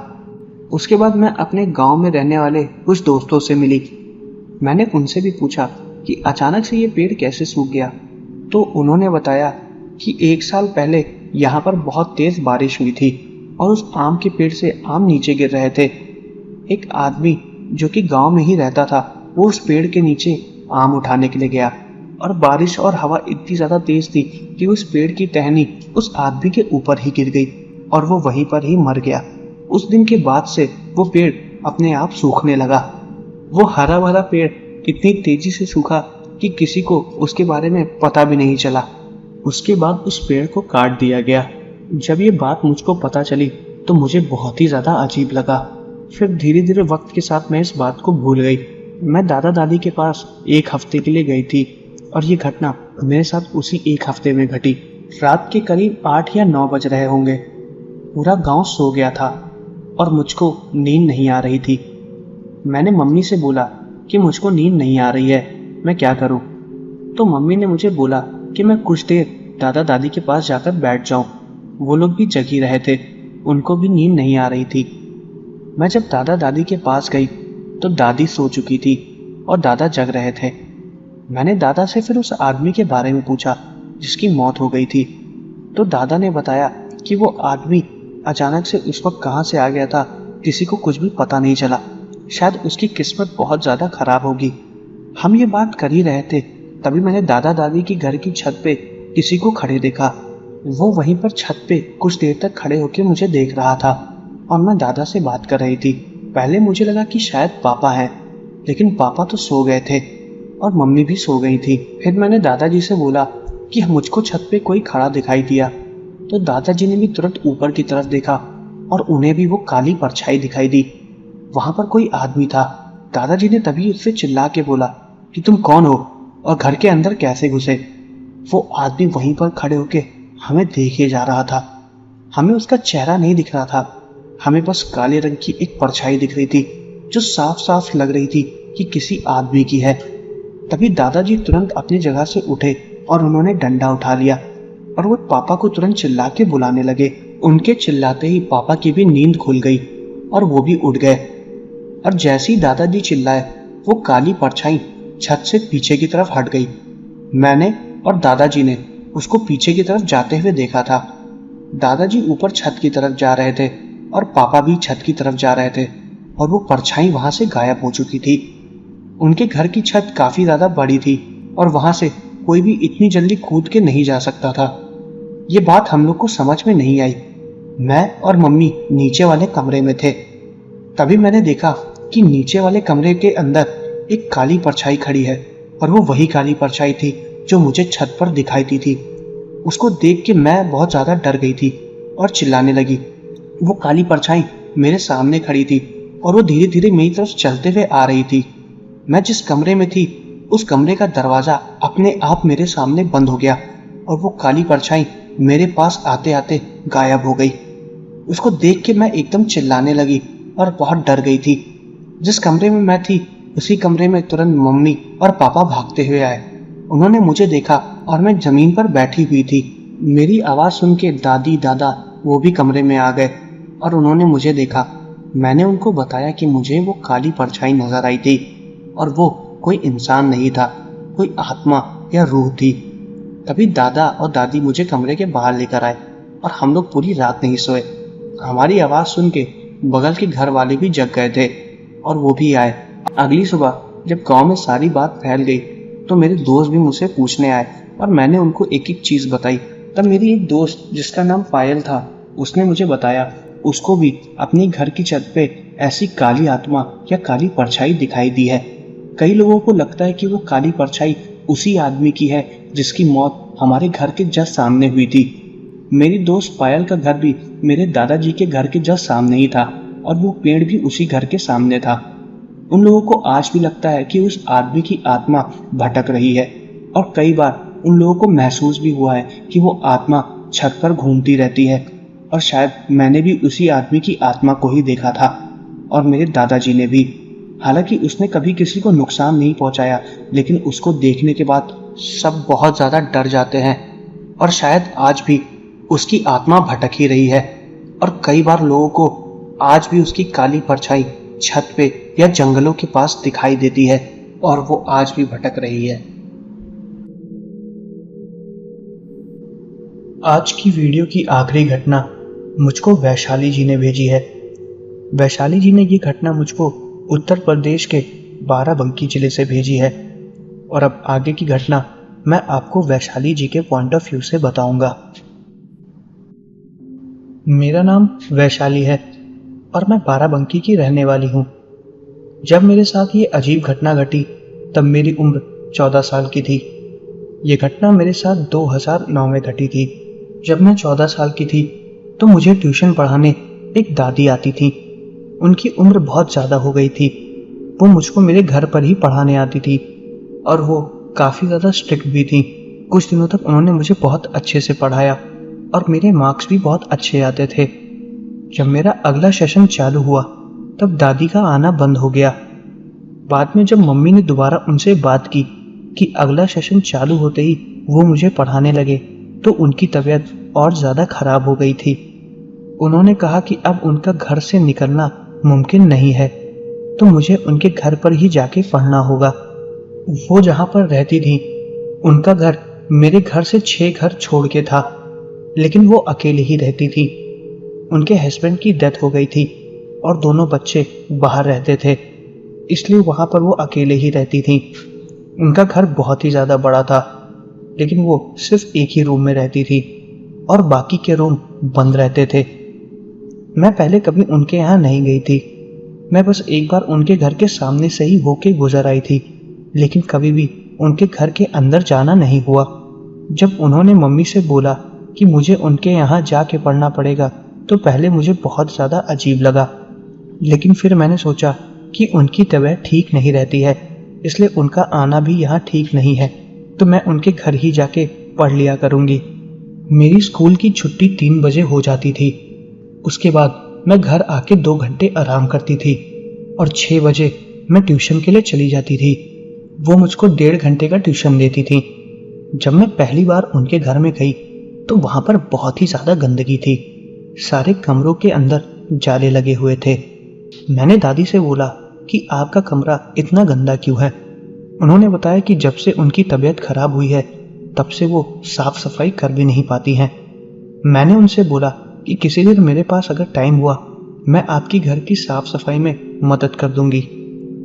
उसके बाद मैं अपने गांव में रहने वाले कुछ दोस्तों से मिली। मैंने उनसे भी पूछा कि अचानक से ये पेड़ कैसे सूख गया, तो उन्होंने बताया कि 1 साल पहले यहाँ पर बहुत तेज बारिश हुई थी और उस आम के पेड़ से आम नीचे गिर रहे थे। एक आदमी जो कि गांव में ही रहता था वो उस पेड़ के नीचे आम उठाने के लिए गया और बारिश और हवा इतनी ज्यादा तेज थी कि उस पेड़ की टहनी उस आदमी के ऊपर ही गिर गई और वो वहीं पर ही मर गया। उस दिन के बाद से वो पेड़ अपने आप सूखने लगा। वो हरा भरा पेड़ इतनी तेजी से सूखा कि किसी को उसके बारे में पता भी नहीं चला। उसके बाद उस पेड़ को काट दिया गया। जब ये बात मुझको पता चली तो मुझे बहुत ही ज्यादा अजीब लगा। फिर धीरे धीरे वक्त के साथ मैं इस बात को भूल गई। मैं दादा दादी के पास 1 हफ्ते के लिए गई थी और ये घटना मेरे साथ उसी 1 हफ्ते में घटी। रात के करीब 8 या 9 बज रहे होंगे। पूरा गांव सो गया था और मुझको नींद नहीं आ रही थी। मैंने मम्मी से बोला कि मुझको नींद नहीं आ रही है, मैं क्या करूं? तो मम्मी ने मुझे बोला कि मैं कुछ देर दादा दादी के पास जाकर बैठ जाऊं। वो लोग भी जगी रहे थे, उनको भी नींद नहीं आ रही थी। मैं जब दादा दादी के पास गई तो दादी सो चुकी थी और दादा जग रहे थे। मैंने दादा से फिर उस आदमी के बारे में पूछा जिसकी मौत हो गई थी। तो दादा ने बताया कि वो आदमी अचानक से उस वक्त कहाँ से आ गया था, किसी को कुछ भी पता नहीं चला। शायद उसकी किस्मत बहुत ज़्यादा खराब होगी। हम ये बात कर ही रहे थे, तभी मैंने दादा दादी की घर की छत पे किसी को खड़े देखा। वो वहीं पर छत पे कुछ देर तक खड़े होकर मुझे देख रहा था और मैं दादा से बात कर रही थी। पहले मुझे लगा कि शायद पापा हैं, लेकिन पापा तो सो गए थे और मम्मी भी सो गई थी। फिर मैंने दादाजी से बोला कि मुझको छत पे कोई खड़ा दिखाई दिया। तो दादाजी ने भी तुरंत ऊपर की तरफ देखा और उन्हें भी वो काली परछाई दिखाई दी। वहां पर कोई आदमी था। दादाजी ने तभी उससे चिल्ला के बोला कि तुम कौन हो और घर के अंदर कैसे घुसे? वो आदमी वहीं पर खड़े होके हमें देखे जा रहा था। हमें उसका चेहरा नहीं दिख रहा था, हमें बस काले रंग की एक परछाई दिख रही थी जो साफ साफ लग रही थी कि किसी आदमी की है। तभी दादाजी तुरंत अपनी जगह से उठे और उन्होंने डंडा उठा लिया और वो पापा को तुरंत चिल्ला के बुलाने लगे। उनके चिल्लाते ही पापा की भी नींद खुल गई और वो भी उठ गए। और जैसे ही दादाजी चिल्लाए वो काली परछाई छत से पीछे की तरफ हट गई। मैंने और दादाजी ने उसको पीछे की तरफ जाते हुए देखा था। दादाजी ऊपर छत की तरफ जा रहे थे और पापा भी छत की तरफ जा रहे थे और वो परछाई वहां से गायब हो चुकी थी। उनके घर की छत काफी ज्यादा बड़ी थी और वहां से कोई भी इतनी जल्दी कूद के नहीं जा सकता था। ये बात हम लोग को समझ में नहीं आई। मैं और मम्मी नीचे वाले कमरे में थे। तभी मैंने देखा कि नीचे वाले कमरे के अंदर एक काली परछाई खड़ी है और वो वही काली परछाई थी जो मुझे छत पर दिखाई दी थी। उसको देख के मैं बहुत ज्यादा डर गई थी और चिल्लाने लगी। वो काली परछाई मेरे सामने खड़ी थी और वो धीरे धीरे मेरी तरफ चलते हुए आ रही थी। मैं जिस कमरे में थी उस कमरे का दरवाजा अपने आप मेरे सामने बंद हो गया और वो काली परछाई मेरे पास आते आते गायब हो गई। उसको देख के मैं एकदम चिल्लाने लगी और बहुत डर गई थी। जिस कमरे में मैं थी उसी कमरे में तुरंत मम्मी और पापा भागते हुए आए। उन्होंने मुझे देखा और मैं जमीन पर बैठी हुई थी। मेरी आवाज सुन के दादी दादा वो भी कमरे में आ गए और उन्होंने मुझे देखा। मैंने उनको बताया कि मुझे वो काली परछाई नजर आई थी और वो कोई इंसान नहीं था, कोई आत्मा या रूह थी। तभी दादा और दादी मुझे कमरे के बाहर लेकर आए और हम लोग पूरी रात नहीं सोए। हमारी आवाज सुन के बगल के घर वाले भी जग गए थे और वो भी आए। अगली सुबह जब गांव में सारी बात फैल गई तो मेरे दोस्त भी मुझसे पूछने आए और मैंने उनको एक एक चीज बताई। तब मेरी एक दोस्त जिसका नाम पायल था उसने मुझे बताया उसको भी अपने घर की छत पे ऐसी काली आत्मा या काली परछाई दिखाई दी है। कई लोगों को लगता है कि वो काली परछाई उसी आदमी की है जिसकी मौत हमारे घर के जस्ट सामने हुई थी। मेरी दोस्त पायल का घर भी मेरे दादाजी के घर के जस्ट सामने ही था और वो पेड़ भी उसी घर के सामने था। उन लोगों को आज भी लगता है कि उस आदमी की आत्मा भटक रही है और कई बार उन लोगों को महसूस भी हुआ है कि वो आत्मा छत पर घूमती रहती है और शायद मैंने भी उसी आदमी की आत्मा को ही देखा था और मेरे दादाजी ने भी। हालांकि उसने कभी किसी को नुकसान नहीं पहुंचाया, लेकिन उसको देखने के बाद सब बहुत ज्यादा डर जाते हैं और शायद आज भी उसकी आत्मा भटक ही रही है। और कई बार लोगों को आज भी उसकी काली परछाई छत पे या जंगलों के पास दिखाई देती है और वो आज भी भटक रही है। आज की वीडियो की आखिरी घटना मुझको वैशाली जी ने भेजी है। वैशाली जी ने ये घटना मुझको उत्तर प्रदेश के बाराबंकी जिले से भेजी है और अब आगे की घटना मैं आपको वैशाली जी के पॉइंट ऑफ व्यू से बताऊंगा। मेरा नाम वैशाली है और मैं बाराबंकी की रहने वाली हूँ। जब मेरे साथ ये अजीब घटना घटी तब मेरी उम्र 14 साल की थी। ये घटना मेरे साथ 2009 में घटी थी। जब मैं 14 साल की थी तो मुझे ट्यूशन पढ़ाने एक दादी आती थी। उनकी उम्र बहुत ज़्यादा हो गई थी। वो मुझको मेरे घर पर ही पढ़ाने आती थी और वो काफ़ी ज़्यादा स्ट्रिक्ट भी थी। कुछ दिनों तक उन्होंने मुझे बहुत अच्छे से पढ़ाया और मेरे मार्क्स भी बहुत अच्छे आते थे। जब मेरा अगला सेशन चालू हुआ तब दादी का आना बंद हो गया। बाद में जब मम्मी ने दोबारा उनसे बात की कि अगला सेशन चालू होते ही वो मुझे पढ़ाने लगे, तो उनकी तबीयत और ज़्यादा खराब हो गई थी। उन्होंने कहा कि अब उनका घर से निकलना मुमकिन नहीं है, तो मुझे उनके घर पर ही जाके पढ़ना होगा। वो जहाँ पर रहती थी उनका घर मेरे घर से 6 घर छोड़ के था, लेकिन वो अकेले ही रहती थी। उनके हस्बैंड की डेथ हो गई थी और दोनों बच्चे बाहर रहते थे, इसलिए वहाँ पर वो अकेले ही रहती थी। उनका घर बहुत ही ज़्यादा बड़ा था, लेकिन वो सिर्फ एक ही रूम में रहती थी और बाकी के रूम बंद रहते थे। मैं पहले कभी उनके यहाँ नहीं गई थी। मैं बस एक बार उनके घर के सामने से ही होके गुजर आई थी, लेकिन कभी भी उनके घर के अंदर जाना नहीं हुआ। जब उन्होंने मम्मी से बोला कि मुझे उनके यहाँ जाके पढ़ना पड़ेगा, तो पहले मुझे बहुत ज़्यादा अजीब लगा, लेकिन फिर मैंने सोचा कि उनकी तबीयत ठीक नहीं रहती है, इसलिए उनका आना भी यहाँ ठीक नहीं है, तो मैं उनके घर ही जाके पढ़ लिया करूँगी। मेरी स्कूल की छुट्टी 3 बजे हो जाती थी। उसके बाद मैं घर आके 2 घंटे आराम करती थी और 6 बजे मैं ट्यूशन के लिए चली जाती थी। वो मुझको 1.5 घंटे का ट्यूशन देती थी। जब मैं पहली बार उनके घर में गई तो वहाँ पर बहुत ही ज़्यादा गंदगी थी। सारे कमरों के अंदर जाले लगे हुए थे। मैंने दादी से बोला कि आपका कमरा इतना गंदा क्यों है। उन्होंने बताया कि जब से उनकी तबीयत खराब हुई है तब से वो साफ सफाई कर भी नहीं पाती हैं। मैंने उनसे बोला कि किसी दिन मेरे पास अगर टाइम हुआ मैं आपकी घर की साफ सफाई में मदद कर दूंगी।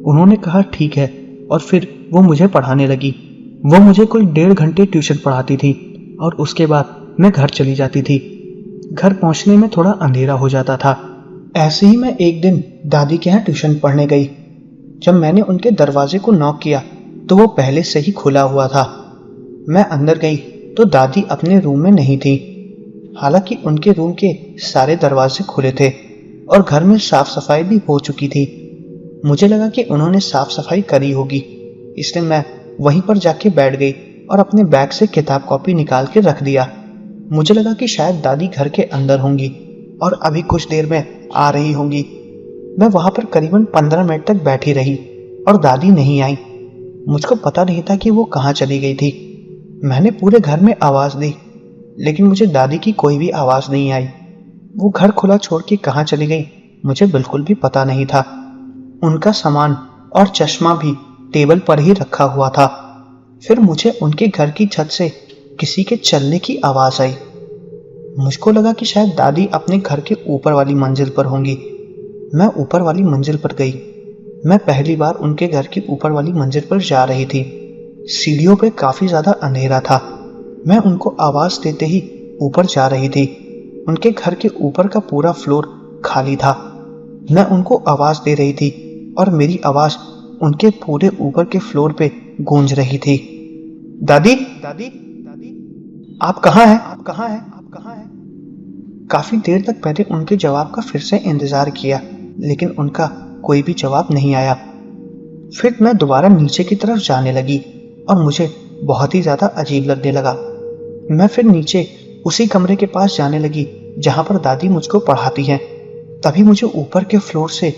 उन्होंने कहा ठीक है, और फिर वो मुझे पढ़ाने लगी। वो मुझे कुल 1.5 घंटे ट्यूशन पढ़ाती थी और उसके बाद मैं घर चली जाती थी। घर पहुंचने में थोड़ा अंधेरा हो जाता था। ऐसे ही मैं एक दिन दादी के यहाँ ट्यूशन पढ़ने गई। जब मैंने उनके दरवाजे को नॉक किया तो वो पहले से ही खुला हुआ था। मैं अंदर गई तो दादी अपने रूम में नहीं थी। हालांकि उनके रूम के सारे दरवाजे खुले थे और घर में साफ सफाई भी हो चुकी थी। मुझे लगा कि उन्होंने साफ सफाई करी होगी, इसलिए मैं वहीं पर जाके बैठ गई और अपने बैग से किताब कॉपी निकाल के रख दिया। मुझे लगा कि शायद दादी घर के अंदर होंगी और अभी कुछ देर में आ रही होंगी। मैं वहां पर करीबन 15 मिनट तक बैठी रही और दादी नहीं आई। मुझको पता नहीं था कि वो कहाँ चली गई थी। मैंने पूरे घर में आवाज दी, लेकिन मुझे दादी की कोई भी आवाज नहीं आई। वो घर खुला छोड़ के कहाँ चली गई मुझे बिल्कुल भी पता नहीं था। उनका सामान और चश्मा भी टेबल पर ही रखा हुआ था। फिर मुझे उनके घर की छत से किसी के चलने की आवाज आई। मुझको लगा कि शायद दादी अपने घर के ऊपर वाली मंजिल पर होंगी। मैं ऊपर वाली मंजिल पर गई। मैं पहली बार उनके घर की ऊपर वाली मंजिल पर जा रही थी। सीढ़ियों पे काफी ज्यादा अंधेरा था। मैं उनको आवाज देते ही ऊपर जा रही थी। उनके घर के ऊपर का पूरा फ्लोर खाली था। मैं उनको आवाज दे रही थी और मेरी आवाज उनके पूरे ऊपर के फ्लोर पे गूंज रही थी। दादी, दादी, दादी, आप कहाँ हैं? आप कहाँ हैं? आप कहाँ हैं? काफी देर तक मैंने उनके जवाब का फिर से इंतजार किया, लेकिन उनका कोई भी जवाब नहीं आया। फिर मैं दोबारा नीचे की तरफ जाने लगी और मुझे बहुत ही ज्यादा अजीब लगने लगा। मैं फिर नीचे उसी कमरे के पास जाने लगी जहां पर दादी मुझको पढ़ाती हैं। तभी मुझे ऊपर के फ्लोर से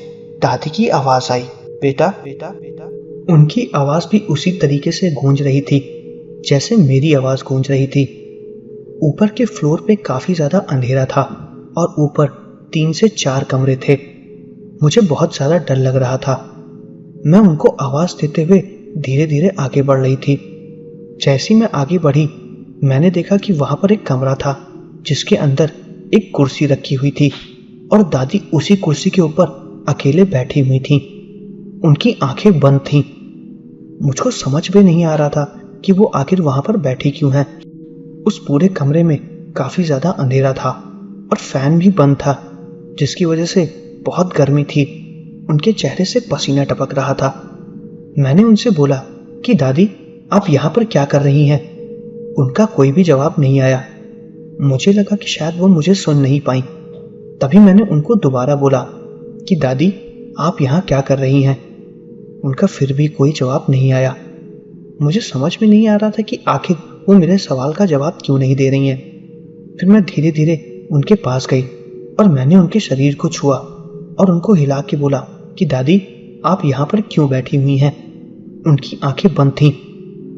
दादी की आवाज आई, बेटा, बेटा, बेटा। उनकी आवाज भी उसी तरीके से गूंज रही थी जैसे मेरी आवाज गूंज रही थी। ऊपर के फ्लोर पे काफी ज्यादा अंधेरा था और ऊपर 3 से 4 कमरे थे। मुझे बहुत ज्यादा डर लग रहा था। मैं उनको आवाज देते हुए धीरे धीरे आगे बढ़ रही थी। जैसी मैं आगे बढ़ी मैंने देखा कि वहां पर एक कमरा था जिसके अंदर एक कुर्सी रखी हुई थी और दादी उसी कुर्सी के ऊपर अकेले बैठी हुई थी। उनकी आंखें बंद थीं। मुझको समझ में नहीं आ रहा था कि वो आखिर वहां पर बैठी क्यों है। उस पूरे कमरे में काफी ज्यादा अंधेरा था और फैन भी बंद था, जिसकी वजह से बहुत गर्मी थी। उनके चेहरे से पसीना टपक रहा था। मैंने उनसे बोला कि दादी, आप यहाँ पर क्या कर रही हैं? उनका कोई भी जवाब नहीं आया। मुझे लगा कि शायद वो मुझे सुन नहीं पाई। तभी मैंने उनको दोबारा बोला कि दादी, आप यहाँ क्या कर रही हैं? उनका फिर भी कोई जवाब नहीं आया। मुझे समझ में नहीं आ रहा था कि आखिर वो मेरे सवाल का जवाब क्यों नहीं दे रही हैं। फिर मैं धीरे धीरे उनके पास गई और मैंने उनके शरीर को छुआ और उनको हिला के बोला कि दादी, आप यहाँ पर क्यों बैठी हुई हैं। उनकी आंखें बंद थीं,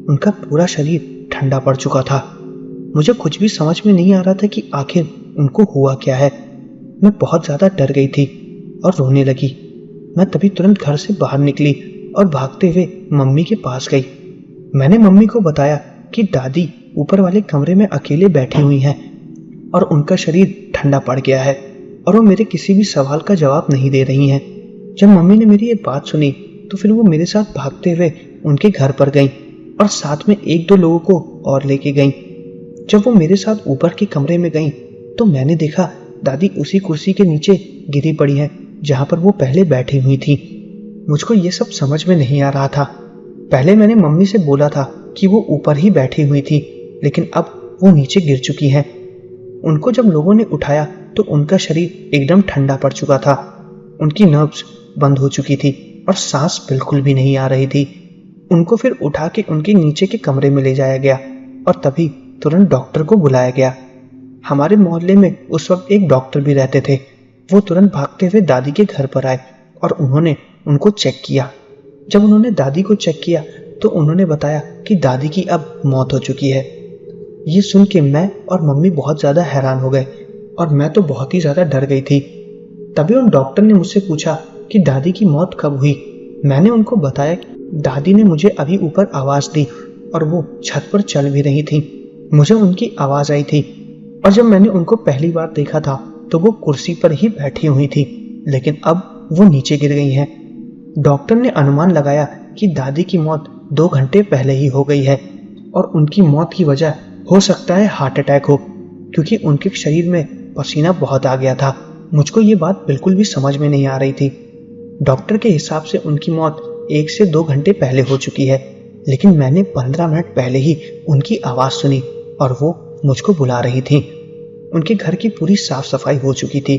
उनका पूरा शरीर ठंडा पड़ चुका था। मुझे कुछ भी समझ में नहीं आ रहा था कि आखिर उनको हुआ क्या है। मैं बहुत ज़्यादा डर गई थी और रोने लगी। मैं तभी तुरंत घर से बाहर निकली और भागते हुए मम्मी के पास गई। मैंने मम्मी को बताया कि दादी ऊपर वाले कमरे में अकेले बैठी हुई हैं और उनका शरीर ठंडा पड़ गया है और वो मेरे किसी भी सवाल का जवाब नहीं दे रही हैं। जब मम्मी ने मेरी ये बात सुनी तो फिर वो मेरे साथ भागते हुए उनके घर पर गईं और साथ में 1-2 लोगों को और लेके गईं। जब वो मेरे साथ ऊपर के कमरे में गईं तो मैंने देखा दादी उसी कुर्सी के नीचे गिरी पड़ी है जहां पर वो पहले बैठी हुई थी। मुझको ये सब समझ में नहीं आ रहा था। पहले मैंने मम्मी से बोला था कि वो ऊपर ही बैठी हुई थी, लेकिन अब वो नीचे गिर चुकी हैं। उनको जब लोगों ने उठाया तो उनका शरीर एकदम ठंडा पड़ चुका था। उनकी नर्व्स बंद हो चुकी थी और सांस बिल्कुल भी नहीं आ रही थी। उनको फिर उठा के उनके नीचे के कमरे में ले जाया गया और तभी तुरंत डॉक्टर को बुलाया गया। हमारे मोहल्ले में उस वक्त एक डॉक्टर भी रहते थे। वो तुरंत भागते हुए दादी के घर पर आए और उन्होंने उनको चेक किया। जब उन्होंने दादी को चेक किया तो उन्होंने बताया कि दादी की अब मौत हो चुकी है। ये सुन के मैं और मम्मी बहुत ज़्यादा हैरान हो गए और मैं तो बहुत ही ज़्यादा डर गई थी। तभी उन डॉक्टर ने मुझसे पूछा कि दादी की मौत कब हुई। मैंने उनको बताया कि दादी ने मुझे अभी ऊपर आवाज़ दी और वो छत पर चल भी रही थी। मुझे उनकी आवाज़ आई थी और जब मैंने उनको पहली बार देखा था तो वो कुर्सी पर ही बैठी हुई थी, लेकिन अब वो नीचे गिर गई हैं। डॉक्टर ने अनुमान लगाया कि दादी की मौत 2 घंटे पहले ही हो गई है और उनकी मौत की वजह हो सकता है हार्ट अटैक हो, क्योंकि उनके शरीर में पसीना बहुत आ गया था। मुझको ये बात बिल्कुल भी समझ में नहीं आ रही थी। डॉक्टर के हिसाब से उनकी मौत 1 से 2 घंटे पहले हो चुकी है, लेकिन मैंने 15 मिनट पहले ही उनकी आवाज़ सुनी और वो मुझको बुला रही थी। उनके घर की पूरी साफ सफाई हो चुकी थी।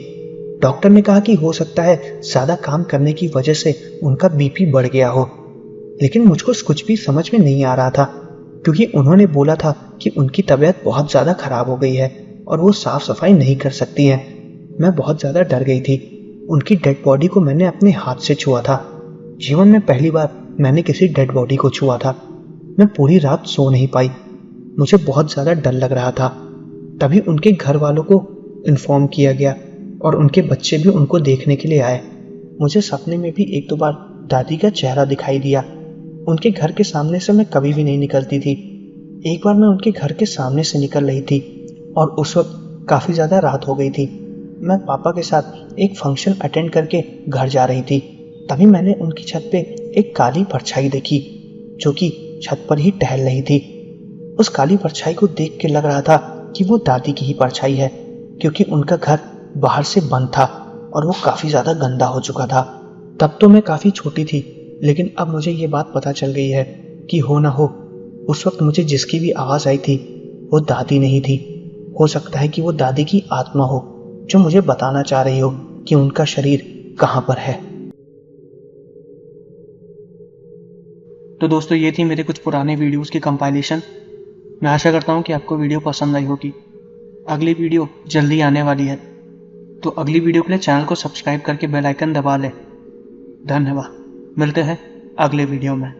डॉक्टर ने कहा कि हो सकता है ज़्यादा काम करने की वजह से उनका बीपी बढ़ गया हो, लेकिन मुझको कुछ भी समझ में नहीं आ रहा था, क्योंकि उन्होंने बोला था कि उनकी तबीयत बहुत ज़्यादा खराब हो गई है और वो साफ सफाई नहीं कर सकती हैं। मैं बहुत ज़्यादा डर गई थी। उनकी डेड बॉडी को मैंने अपने हाथ से छुआ था। जीवन में पहली बार मैंने किसी डेड बॉडी को छुआ था। मैं पूरी रात सो नहीं पाई। मुझे बहुत ज़्यादा डर लग रहा था। तभी उनके घर वालों को इन्फॉर्म किया गया और उनके बच्चे भी उनको देखने के लिए आए। मुझे सपने में भी 1-2 बार दादी का चेहरा दिखाई दिया। उनके घर के सामने से मैं कभी भी नहीं निकलती थी। एक बार मैं उनके घर के सामने से निकल रही थी और उस वक्त काफ़ी ज़्यादा रात हो गई थी। मैं पापा के साथ एक फंक्शन अटेंड करके घर जा रही थी। तभी मैंने उनकी छत पे एक काली परछाई देखी जो कि छत पर ही टहल रही थी। उस काली परछाई को देख के लग रहा था कि वो दादी की ही परछाई है, क्योंकि उनका घर बाहर से बंद था और वो काफ़ी ज़्यादा गंदा हो चुका था। तब तो मैं काफ़ी छोटी थी, लेकिन अब मुझे ये बात पता चल गई है कि हो ना हो उस वक्त मुझे जिसकी भी आवाज़ आई थी वो दादी नहीं थी। हो सकता है कि वो दादी की आत्मा हो जो मुझे बताना चाह रही हो कि उनका शरीर कहाँ पर है। तो दोस्तों, ये थी मेरे कुछ पुराने वीडियोस की कंपाइलेशन। मैं आशा करता हूँ कि आपको वीडियो पसंद आई होगी। अगली वीडियो जल्दी आने वाली है, तो अगली वीडियो के लिए चैनल को सब्सक्राइब करके बेल आइकन दबा लें। धन्यवाद। मिलते हैं अगले वीडियो में।